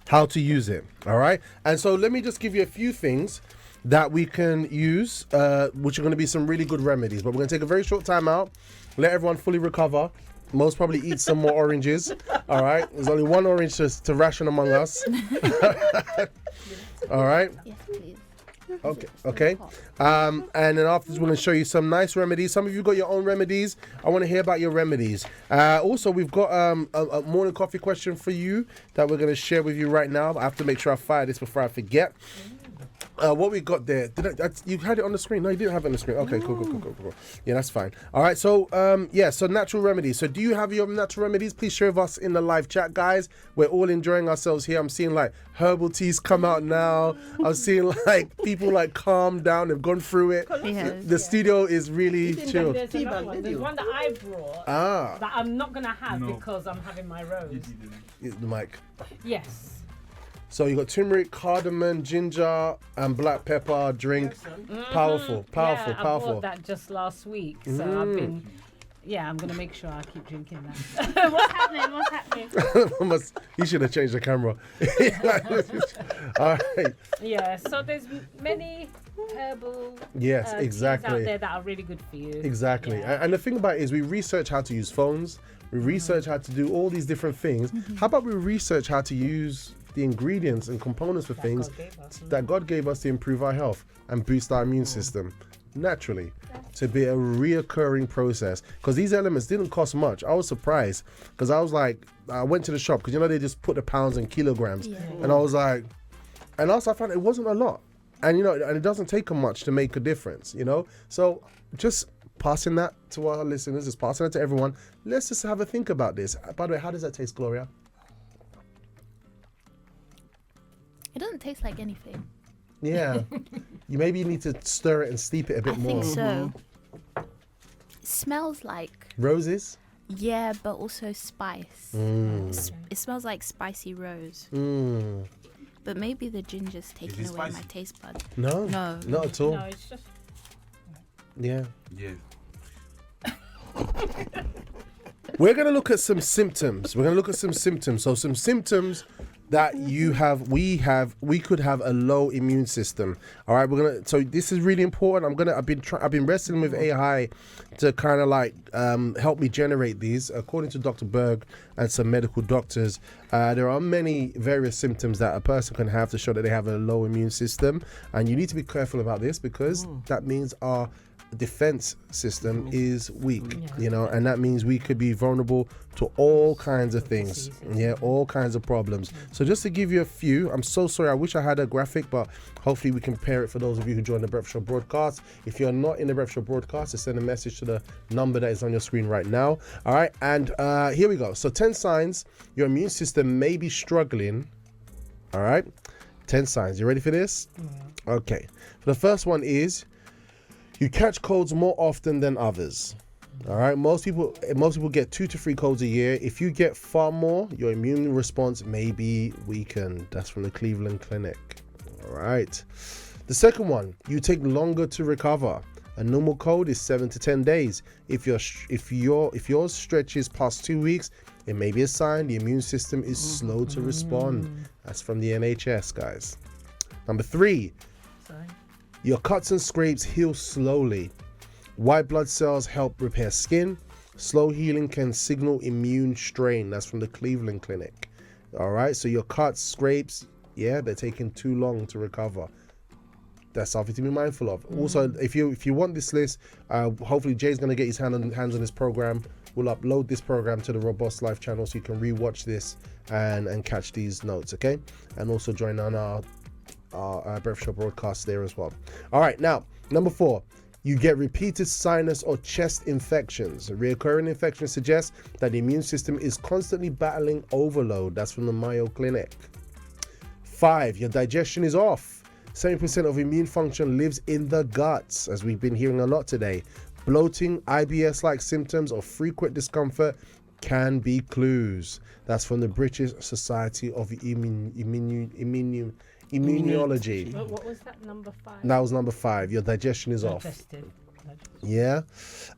how to use it. All right. And so let me just give you a few things that we can use, which are going to be some really good remedies. But we're going to take a very short time out, let everyone fully recover. Most probably eat some more oranges. All right. There's only one orange to ration among us. All right. Yes, please. Okay. And then afterwards, we're going to show you some nice remedies. Some of you got your own remedies. I want to hear about your remedies. Also, we've got a morning coffee question for you that we're going to share with you right now. I have to make sure I fire this before I forget. What we got there? You had it on the screen? No, you didn't have it on the screen. Okay, cool. Yeah, that's fine. All right, so so natural remedies. So do you have your natural remedies? Please share with us in the live chat, guys. We're all enjoying ourselves here. I'm seeing like herbal teas come out now. I'm seeing like people like calm down. They've gone through it. Yes. The studio is really chill. There's another one. There's one that I brought that I'm not going to have because I'm having my rose. The mic. Yes. So you got turmeric, cardamom, ginger, and black pepper drink. Powerful. I bought that just last week, so I've been. Yeah, I'm gonna make sure I keep drinking that. What's happening? You should have changed the camera. All right. Yeah. So there's many herbal Yes, teas exactly. out there that are really good for you. Exactly. Yeah. And the thing about it is we research how to use phones. We research how to do all these different things. How about we research how to use the ingredients and components for things God gave us. that God gave us to improve our health and boost our immune system naturally, to be a reoccurring process, because these elements didn't cost much. I was surprised because I was like, I went to the shop because they just put the pounds and kilograms, and I was like, and also I found it wasn't a lot, and and it doesn't take much to make a difference, so just passing that to our listeners, just passing it to everyone. Let's just have a think about this. By the way, how does that taste, Gloria? It doesn't taste like anything. Yeah. Maybe you need to stir it and steep it a bit I more. think so. It smells like, Roses? yeah, but also spice. It smells like spicy rose. But maybe the ginger's taking it away my spicy? taste bud. No. No. Not at all. No, it's just Yeah. Yeah. We're going to look at some symptoms. So some symptoms that we could have a low immune system. All right, so this is really important. I've been wrestling with AI to kind of like help me generate these. According to Dr. Berg and some medical doctors, there are many various symptoms that a person can have to show that they have a low immune system, and you need to be careful about this because that means our defense system is weak, and that means we could be vulnerable to all kinds of things, all kinds of problems. So just to give you a few, I'm so sorry, I wish I had a graphic, but hopefully we can pair it for those of you who join the Breakfast Show broadcast. If you're not in the Breakfast Show broadcast, just send a message to the number that is on your screen right now. All right, and here we go. So 10 signs your immune system may be struggling. All right, 10 signs. You ready for this? Okay. The first one is you catch colds more often than others. All right, most people get 2 to 3 colds a year. If you get far more, your immune response may be weakened. That's from the Cleveland Clinic. All right. The second one, you take longer to recover. A normal cold is 7 to 10 days. If yours stretches past 2 weeks, it may be a sign the immune system is slow to respond. That's from the NHS, guys. Number 3. Your cuts and scrapes heal slowly. White blood cells help repair skin. Slow healing can signal immune strain. That's from the Cleveland Clinic. All right, so your cuts, scrapes, they're taking too long to recover. That's something to be mindful of. Also, if you want this list, hopefully Jay's going to get his hands on this program. We'll upload this program to the Robust Life channel so you can rewatch this and catch these notes, okay? And also join on our Breakfast Show broadcast there as well. All right, now number 4, you get repeated sinus or chest infections. A recurring infection suggests that the immune system is constantly battling overload. That's from the Mayo Clinic. 5, your digestion is off. 70% of immune function lives in the guts, as we've been hearing a lot today. Bloating, IBS-like symptoms, or frequent discomfort can be clues. That's from the British Society of Immunology. What was that, number 5? That was number 5. Your digestion is off. Digestive. Yeah.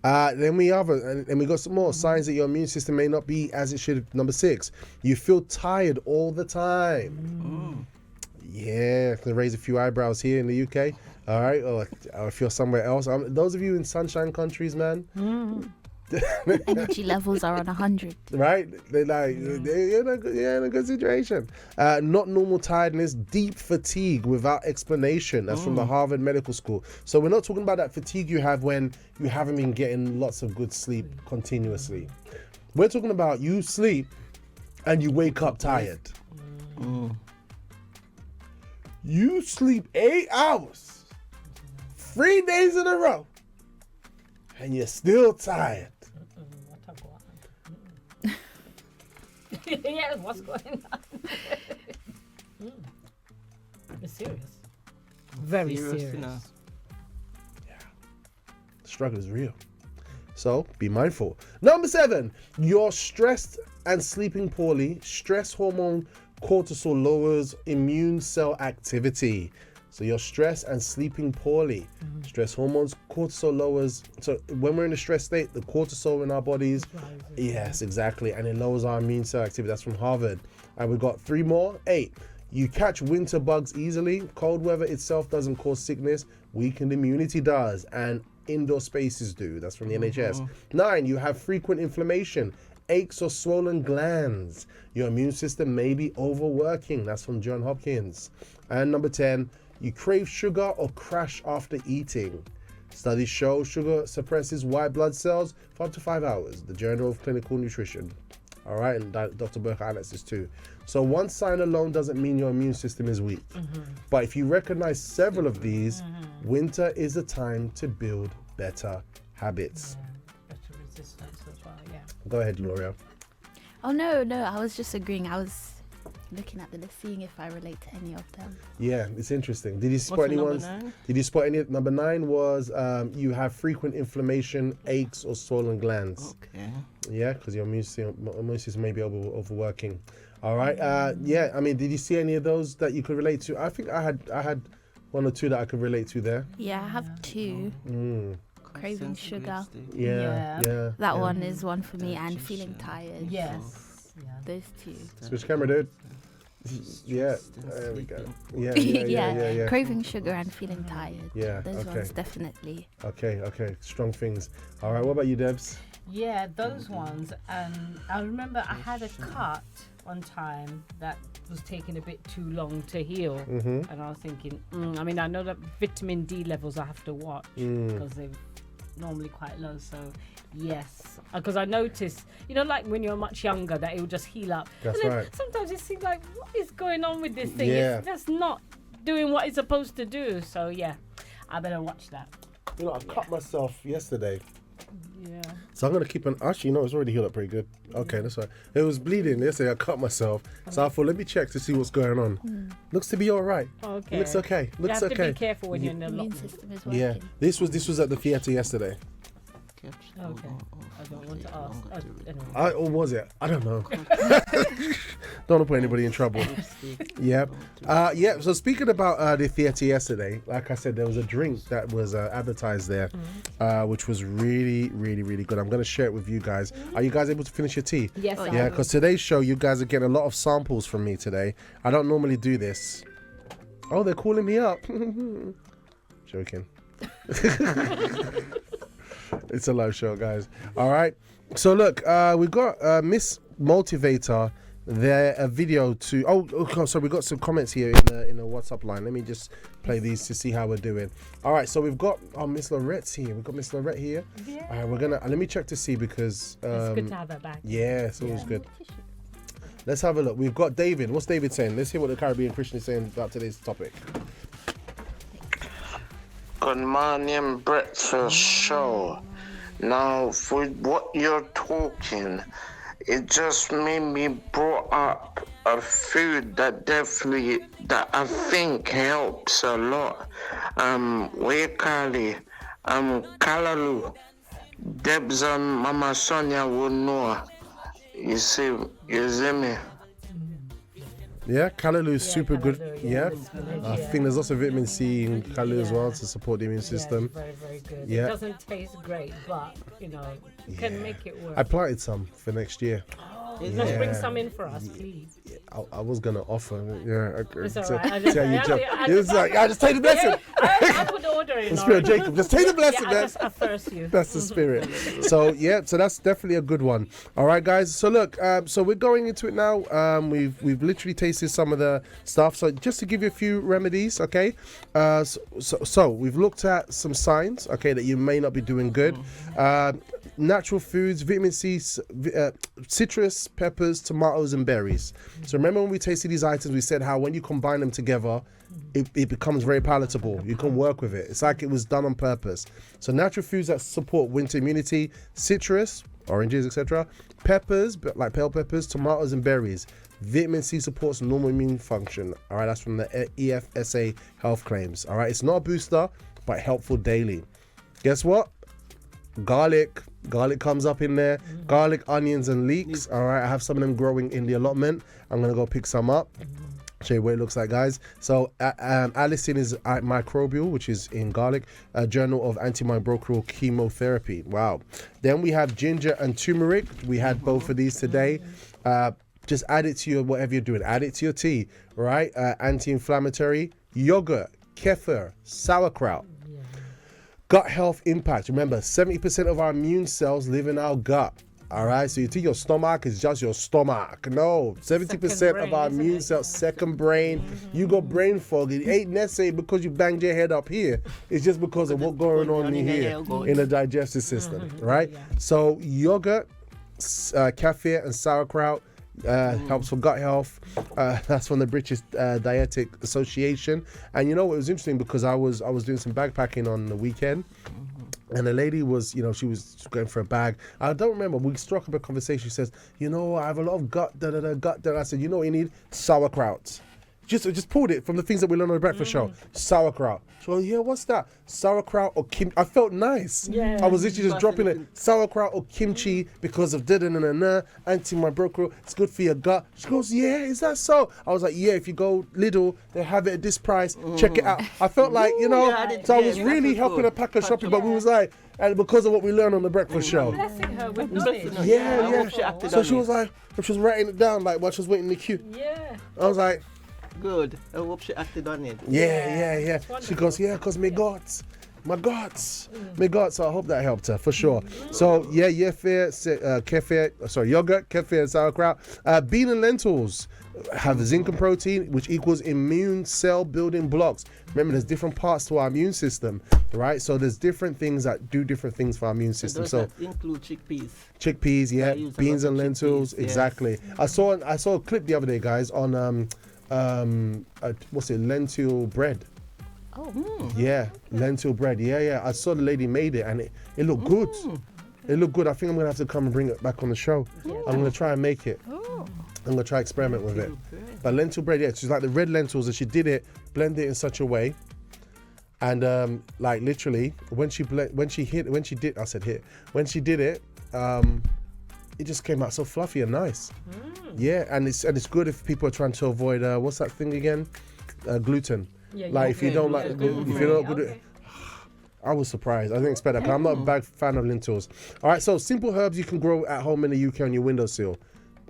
Then we got some more signs that your immune system may not be as it should. Number 6. You feel tired all the time. Yeah. Can raise a few eyebrows here in the UK. All right. Or if you're somewhere else. Those of you in sunshine countries, man. Energy levels are on 100. Right? They're like, they're in a good situation. Not normal tiredness, deep fatigue without explanation. That's from the Harvard Medical School. So we're not talking about that fatigue you have when you haven't been getting lots of good sleep continuously. We're talking about you sleep and you wake up tired. You sleep 8 hours, 3 days in a row, and you're still tired. Yeah, what's going on? It's serious. Very serious. The struggle is real. So be mindful. Number 7, you're stressed and sleeping poorly. Stress hormone cortisol lowers immune cell activity. So you're stressed and sleeping poorly. Stress hormones, cortisol lowers. So when we're in a stress state, the cortisol in our bodies, yes, exactly. And it lowers our immune cell activity. That's from Harvard. And we've got 3 more. 8, You catch winter bugs easily. Cold weather itself doesn't cause sickness. Weakened immunity does. And indoor spaces do. That's from the NHS. 9, you have frequent inflammation, aches or swollen glands. Your immune system may be overworking. That's from John Hopkins. And number 10, you crave sugar or crash after eating. Studies show sugar suppresses white blood cells for up to 5 hours. The Journal of Clinical Nutrition. All right, and Dr. Burke highlights this too. So one sign alone doesn't mean your immune system is weak. But if you recognize several of these, winter is the time to build better habits. Better resistance as well, yeah. Go ahead, L'Oreal. Oh no, I was just agreeing. I was looking at the list, seeing if I relate to any of them. Yeah, it's interesting. Did you spot What's any number ones? 9? Did you spot any? Number 9 was you have frequent inflammation, aches, or swollen glands. Okay. Yeah, because your immune system may be overworking. All right. Yeah. I mean, did you see any of those that you could relate to? I think I had 1 or 2 that I could relate to there. Yeah, I have 2. Craving sugar. Yeah. That one is one for me, and feeling tired. Yes. Yeah. Those 2. Switch camera, dude. Yeah. There we go. Yeah. Craving sugar and feeling tired. Yeah, Those okay. ones definitely. Okay. Strong things. All right. What about you, Debs? Yeah, those ones. And I remember I had a cut one time that was taking a bit too long to heal. And I was thinking, I mean, I know that vitamin D levels I have to watch because they're normally quite low. So, yes. Because I noticed, like when you're much younger, that it will just heal up. That's and then right. sometimes it seems like, what is going on with this thing? Yeah. It's just not doing what it's supposed to do. So, yeah, I better watch that. I cut myself yesterday. Yeah. So I'm going to keep an... Actually, it's already healed up pretty good. Okay, that's right. It was bleeding yesterday. I cut myself. So I thought, let me check to see what's going on. Looks to be all right. Okay. It looks okay. You Looks have okay. to be careful when you're in the Immune lot. system is working. Yeah. This was at the theatre yesterday. Okay. I don't want to ask. Anyway. Or was it? I don't know. Don't want to put anybody in trouble. Yeah. So speaking about the theatre yesterday, like I said, there was a drink that was advertised there, which was really, really, really good. I'm going to share it with you guys. Are you guys able to finish your tea? Yes, I Yeah, will. because today's show, you guys are getting a lot of samples from me today. I don't normally do this. Oh, they're calling me up. Joking. It's a live show, guys. All right. So look, we've got Miss Motivator there, a video to... Oh, so we got some comments here in the WhatsApp line. Let me just play these to see how we're doing. All right, so we've got Miss Lorette's here. We've got Miss Lorette here. Yeah. All right, we're gonna... let me check to see because... It's good to have her back. Yeah, it's always good. Let's have a look. We've got David. What's David saying? Let's hear what the Caribbean Christian is saying about today's topic. Good morning, breakfast show. Now, for what you're talking, it just made me brought up a food that I think helps a lot. We call it Callaloo. Debs and Mama Sonia will know. You see me? Yeah, Callaloo is super good. Callaloo, Yeah, it's good, I think there's also vitamin C in Callaloo as well to support the immune system. Yeah, it's very, very good. Yeah. It doesn't taste great, but, you can make it work. I planted some for next year. Just bring some in for us, please. I was gonna offer. Yeah, It's all so- right. see how you jump. It was like, I just take the blessing. I put the order in. The spirit of already. Jacob, just take the blessing, Yeah, I man. just first you. That's the spirit. So that's definitely a good one. All right, guys. So look, so we're going into it now. We've literally tasted some of the stuff. So just to give you a few remedies, okay. So we've looked at some signs, okay, that you may not be doing good. Natural foods, vitamin C, citrus, peppers, tomatoes, and berries. So remember when we tasted these items, we said how when you combine them together, it becomes very palatable. You can work with it. It's like it was done on purpose. So natural foods that support winter immunity, citrus, oranges, etc. Peppers, like bell peppers, tomatoes, and berries. Vitamin C supports normal immune function. All right, that's from the EFSA health claims. All right, it's not a booster, but helpful daily. Guess what? Garlic comes up in there. Garlic, onions, and leeks. All right, I have some of them growing in the allotment. I'm gonna go pick some up. Show you what it looks like, guys. So allicin is microbial, which is in garlic. Journal of Antimicrobial Chemotherapy. Wow. Then we have ginger and turmeric. We had both of these today. Just add it to your whatever you're doing. Add it to your tea, right? Anti-inflammatory, yogurt, kefir, sauerkraut. Gut health impact. Remember, 70% of our immune cells live in our gut. All right, so you think your stomach is just your stomach. No, 70% of our immune cells, second brain. You got brain fog. It ain't necessarily because you banged your head up here. It's just because of what's going on in here in the digestive system, right? So yogurt, kefir, and sauerkraut helps for gut health. That's from the British Dietetic Association. And you know what, it was interesting because I was doing some backpacking on the weekend. And the lady was, she was going for a bag. I don't remember. We struck up a conversation. She says, I have a lot of gut, gut. I said, you know what you need? Sauerkraut. Just pulled it from the things that we learned on the breakfast show. Sauerkraut. She goes, yeah, what's that? Sauerkraut or kimchi? I felt nice. Yeah. I was literally just dropping it. Sauerkraut or kimchi because of antimicrobial. It's good for your gut. She goes, yeah, is that so? I was like, yeah, if you go Lidl, they have it at this price. Check it out. I felt like, so I was really helping her pack her shopping, but we was like, and because of what we learned on the breakfast show. Blessing her with knowledge. Yeah. So she was like, she was writing it down like while she was waiting in the queue. Yeah. I was like, good. I hope she acted on it. Yeah. She goes, yeah, because my guts. So I hope that helped her for sure. So yogurt, kefir, and sauerkraut. Bean and lentils have zinc and protein, which equals immune cell building blocks. Remember, there's different parts to our immune system, right? So there's different things that do different things for our immune system. So include chickpeas. Chickpeas, yeah. Beans and lentils, exactly. Yes. I saw a clip the other day, guys, on lentil bread. Yeah, lentil bread. Yeah. I saw the lady made it and it looked good. It looked good. I think I'm gonna have to come and bring it back on the show. I'm gonna try and make it. I'm gonna try experiment with it. But lentil bread, she's like the red lentils, and she did it, blended it in such a way, and like literally when she did it, it just came out so fluffy and nice. Yeah, and it's good if people are trying to avoid what's that thing again? Gluten. If you don't like gluten. I was surprised. I didn't expect that. I'm not a big fan of lentils. All right, so simple herbs you can grow at home in the UK on your windowsill.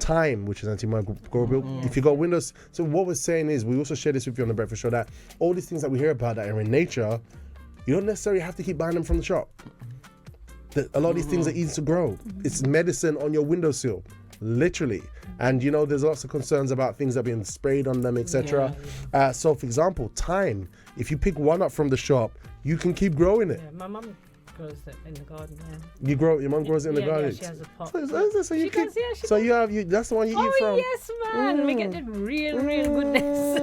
Thyme, which is antimicrobial. If you got windows, so what we're saying is, we also share this with you on the breakfast show, that all these things that we hear about that are in nature, you don't necessarily have to keep buying them from the shop. A lot of these things are easy to grow. It's medicine on your windowsill, literally. And there's lots of concerns about things that are being sprayed on them, etc. So for example, thyme, if you pick one up from the shop, you can keep growing it. Yeah, my mum grows it in the garden. Your mum grows it in the garden. Yeah, she has a pot. So you have that's the one you eat from. Oh yes, man. We get the real goodness.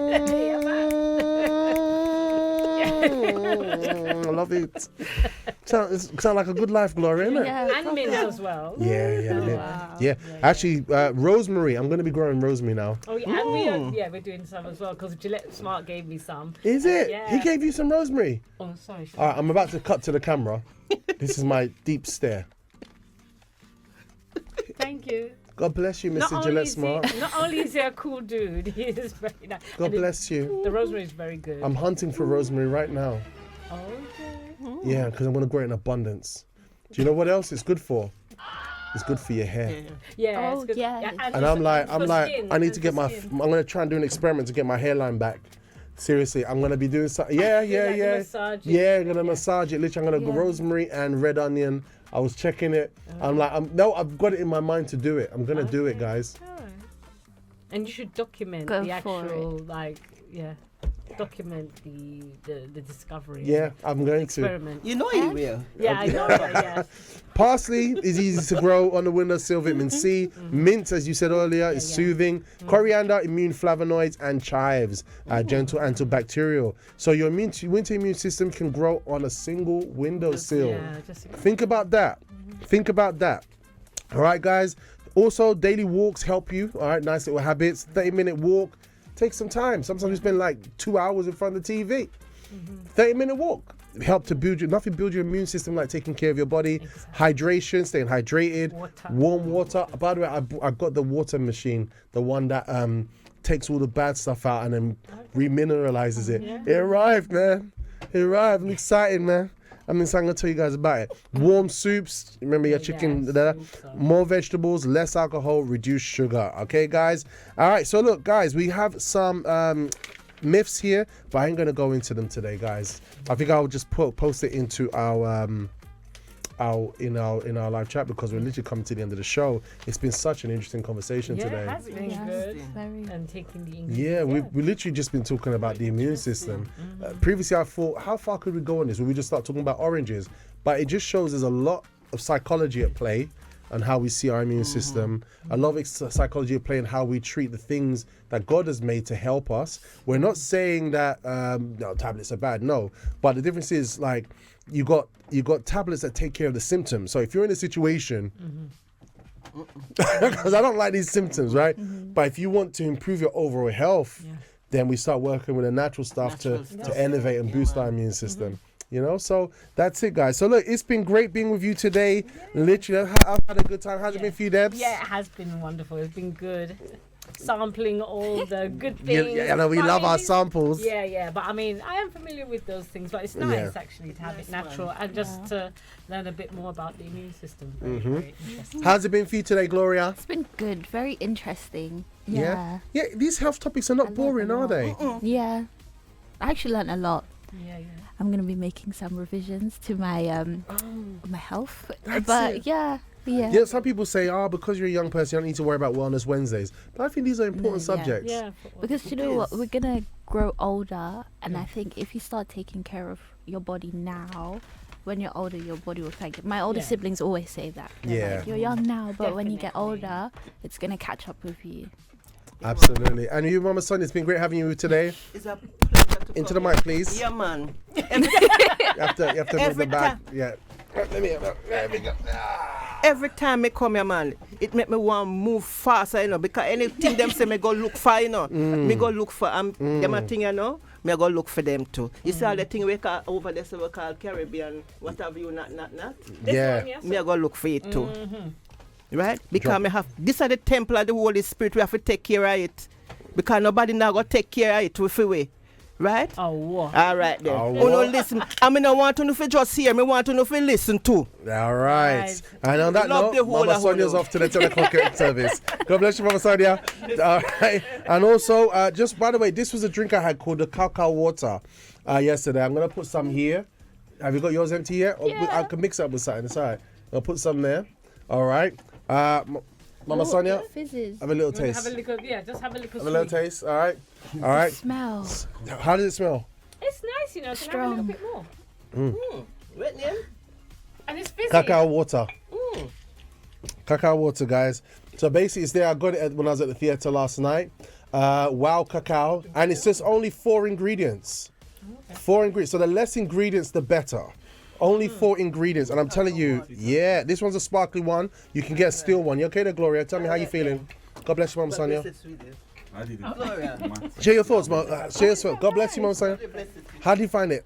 I love it. Sound like a good life, Gloria, isn't it? Yeah, and mint as well. Yeah. Actually, rosemary. I'm going to be growing rosemary now. Oh yeah, and we're doing some as well because Gillette Smart gave me some. Is it? Yeah. He gave you some rosemary. Oh, sorry. All right, I'm about to cut to the camera. This is my deep stare. Thank you. God bless you, Mr. Gillette Smart. Not only is he a cool dude, he is very nice. God bless you. The rosemary is very good. I'm hunting for rosemary right now. Okay. Yeah, because I'm going to grow it in abundance. Do you know what else it's good for? It's good for your hair. Yeah. Oh, yeah. And I'm like, I need to get I'm going to try and do an experiment to get my hairline back. Seriously, I'm going to be doing something. Yeah. Massage it. Yeah, I'm going to massage it. Literally, I'm going to go rosemary and red onion. I was checking it. I'm like, I've got it in my mind to do it. I'm going to do it, guys. Right. And you should document the actual, document the discovery. Yeah, I'm going experiment. You know you will. Yeah, I know that, yeah. Parsley is easy to grow on the windowsill, vitamin C. Mint, as you said earlier, is soothing. Coriander, immune flavonoids, and chives, gentle antibacterial. So your winter immune system can grow on a single windowsill. Think about that. All right, guys. Also, daily walks help you. All right, nice little habits. 30-minute walk. Take some time. Sometimes you spend like 2 hours in front of the TV. 30-minute walk. Help to build your immune system, like taking care of your body. Hydration, staying hydrated. Warm water. By the way, I got the water machine, the one that takes all the bad stuff out and then remineralizes it. It arrived, man. I'm excited, man. I'm gonna tell you guys about it. Warm soups. Remember your chicken there. More vegetables, less alcohol, reduced sugar. Okay, guys. All right. So look, guys, we have some myths here, but I ain't gonna go into them today, guys. I think I'll just post it into our in our live chat because we're literally coming to the end of the show. It's been such an interesting conversation today. It has been good. And taking the English. Yeah, we literally just been talking about the immune system. Previously, I thought, how far could we go on this? Would we just start talking about oranges? But it just shows there's a lot of psychology at play and how we see our immune system. A lot of psychology at play and how we treat the things that God has made to help us. We're not saying that no, tablets are bad, no. But the difference is, like, you got tablets that take care of the symptoms. So if you're in a situation, because I don't like these symptoms, right? But if you want to improve your overall health, then we start working with the natural stuff to elevate and boost our immune system. You know, so that's it, guys. So look, it's been great being with you today. Literally, I've had a good time. How's it been for you, Debs? Yeah, it has been wonderful. It's been good. Sampling all the good things. Yeah, I know we love our samples. Yeah, but I mean, I am familiar with those things, but it's nice actually to have it natural and just to learn a bit more about the immune system. Very interesting. How's it been for you today, Gloria? It's been good, very interesting. Yeah, these health topics are not boring, are they? Yeah, I actually learned a lot. Yeah. I'm gonna be making some revisions to my my health, That's but it. yeah. Yeah, some people say, because you're a young person, you don't need to worry about Wellness Wednesdays. But I think these are important Yeah. subjects. Yeah. Because you know what, we're gonna grow older, and I think if you start taking care of your body now, when you're older, your body will thank you. My older siblings always say that. They're like, you're young now, but when you get older, it's gonna catch up with you. Absolutely. And you, Mama Sonia, it's been great having you today. It's a pleasure to Into come the mic, please. Yeah, man. You have to move Every the back. time. Yeah. Let me. There we go. Every time I come here, man, it make me want to move faster, you know, because anything them say me go look for, you know. Me go look for them a thing, you know, me go look for them too. You see all the thing we call over there, so we call Caribbean, whatever you not. Yeah. Me go look for it too. Right? Because me have, this are the temple of the Holy Spirit, we have to take care of it. Because nobody now go take care of it with way. Right? Oh, what? All right then. Oh, Oh, no, what? listen. I mean, I want to know if you just hear. Me want to know if you listen too. All right. And on that Love note, the whole Mama of Sonia's Hulu. off to the 10 o'clock service. God bless you, Mama Sonia. All right. And also, just by the way, this was a drink I had called the cacao water yesterday. I'm going to put some here. Have you got yours empty yet? I can mix it up with something. It's all right. I'll put some there. All right. Mama Sonia, Fizzes. have a little Have a taste. little, just have a little. Have a little taste. All right. All right. Smells. How does it smell? It's nice, you know, to have a Strong. little bit more. What name? And it's fizzy. Cacao water. Cacao water, guys. So basically, it's there. I got it when I was at the theatre last night. Wow cacao. And it's just only 4 ingredients. 4 ingredients. So the less ingredients, the better. Only 4 ingredients. And I'm telling you, yeah, this one's a sparkly one. You can get a steel one. You okay there, Gloria? Tell me how you feeling. God bless you, Mama Sonia. I didn't. Share your thoughts, Mom. Share your thoughts. God bless you, Mama Sonia. How do you find it?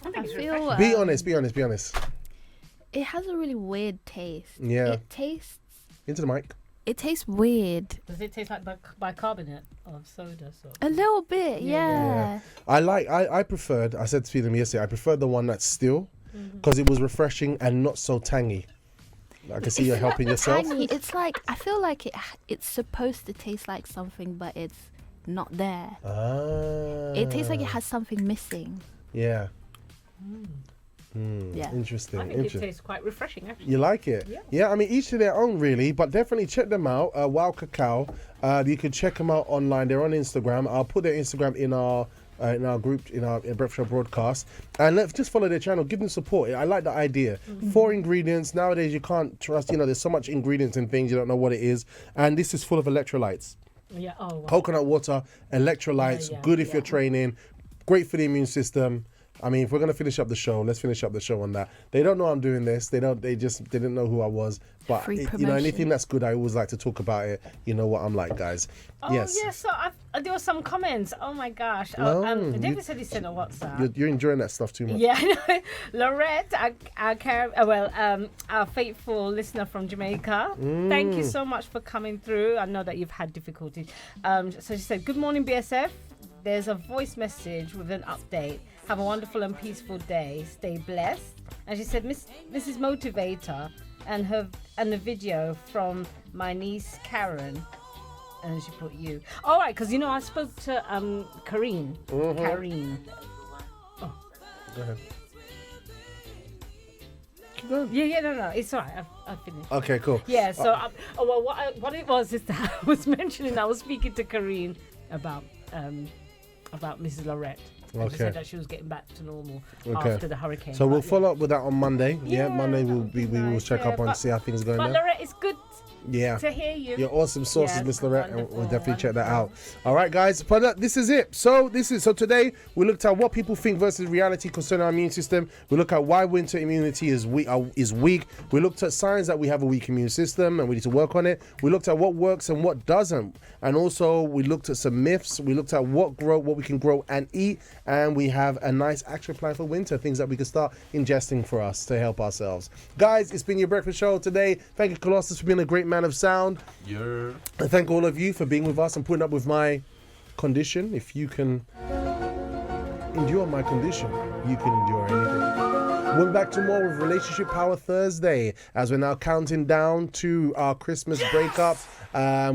I feel Be honest, be honest, be honest. it has a really weird taste. Yeah. It tastes Into the mic. weird. Does it taste like bicarbonate of soda? So? A little bit, yeah. I preferred, I said to them yesterday, I preferred the one that's still because it was refreshing and not so tangy. I can see you're helping yourself. Tangy. It's like, I feel like it's supposed to taste like something, but it's not there. It tastes like it has something missing. Yeah. Yeah. Interesting. I think it Interesting. tastes quite refreshing, actually. You like it? Yeah, I mean, each to their own, really, but definitely check them out. Wow Cacao. You can check them out online. They're on Instagram. I'll put their Instagram in our group, in our Breakfast Show broadcast. And let's just follow their channel. Give them support. I like the idea. 4 ingredients. Nowadays, you can't trust, there's so much ingredients in things, you don't know what it is. And this is full of electrolytes. Yeah, oh, wow. Coconut water, electrolytes, good if you're training, great for the immune system. I mean, if we're gonna finish up the show, let's finish up the show on that. They don't know I'm doing this. They didn't know who I was. But Free anything promotion. that's good, I always like to talk about it. You know what I'm like, guys. Oh, yes. yeah, so there were some comments. Oh, my gosh. David said he sent a WhatsApp. You're enjoying that stuff too much. Yeah, I know. Lorette, our faithful listener from Jamaica. Thank you so much for coming through. I know that you've had difficulties. So she said, "Good morning, BSF. there's a voice message with an update. Have a wonderful and peaceful day. Stay blessed. And she said, Mrs. Motivator, and the video from my niece Karen. And she put you. All right, because I spoke to Kareen. Kareen. Oh. Go ahead. Yeah, no, it's all right. I've finished. Okay, cool. Yeah, so what it was is that I was speaking to Kareen about Mrs. Lorette. And she said that she was getting back to normal after the hurricane. So we'll follow up with that on Monday. Yeah, Monday we will check up and see how things are going But there. Lorette, it's good to hear you. Your awesome sources, Miss Lorette, and we'll definitely check that out. Wonderful. All right, guys, but this is it. So today we looked at what people think versus reality concerning our immune system. We look at why winter immunity is weak. We looked at signs that we have a weak immune system and we need to work on it. We looked at what works and what doesn't, and also we looked at some myths. We looked at what we can grow and eat, and we have a nice action plan for winter, things that we can start ingesting for us to help ourselves. Guys, it's been your breakfast show today. Thank you, Colossus, for being a great man of sound. Yeah. And thank all of you for being with us and putting up with my condition. If you can endure my condition, you can endure anything. We're back tomorrow with Relationship Power Thursday, as we're now counting down to our Christmas breakup.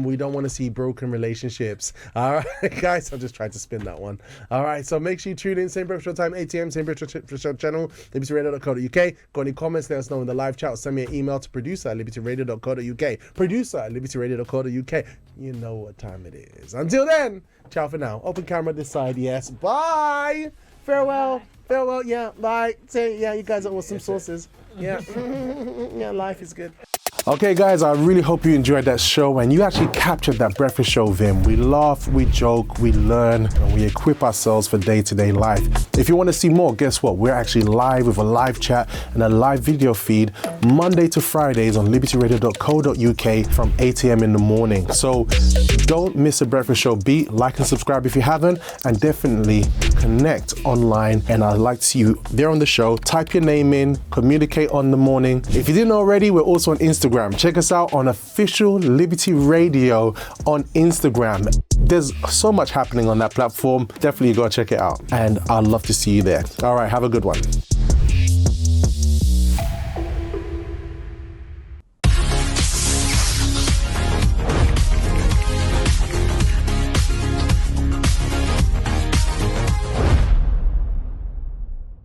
We don't want to see broken relationships. All right, guys, I'm just trying to spin that one. All right, so make sure you tune in, same breakfast show time, 8 a.m., same breakfast show channel, libertyradio.co.uk. Got any comments, let us know in the live chat, or send me an email to producer@libertyradio.co.uk. Producer@libertyradio.co.uk. You know what time it is. Until then, ciao for now. Open camera this side, yes. Bye. Farewell. Farewell. Yeah. Bye. Say, yeah, you guys are awesome sources. Yeah. Yeah, life is good. Okay, guys, I really hope you enjoyed that show and you actually captured that breakfast show vim. We laugh, we joke, we learn, and we equip ourselves for day-to-day life. If you want to see more, guess what? We're actually live with a live chat and a live video feed Monday to Fridays on libertyradio.co.uk from 8 a.m. in the morning. So don't miss a breakfast show beat. Like and subscribe if you haven't, and definitely connect online. And I'd like to see you there on the show. Type your name in, communicate on the morning. If you didn't already, we're also on Instagram. Check us out on Official Liberty Radio on Instagram. There's so much happening on that platform. Definitely go check it out. And I'd love to see you there. All right, have a good one.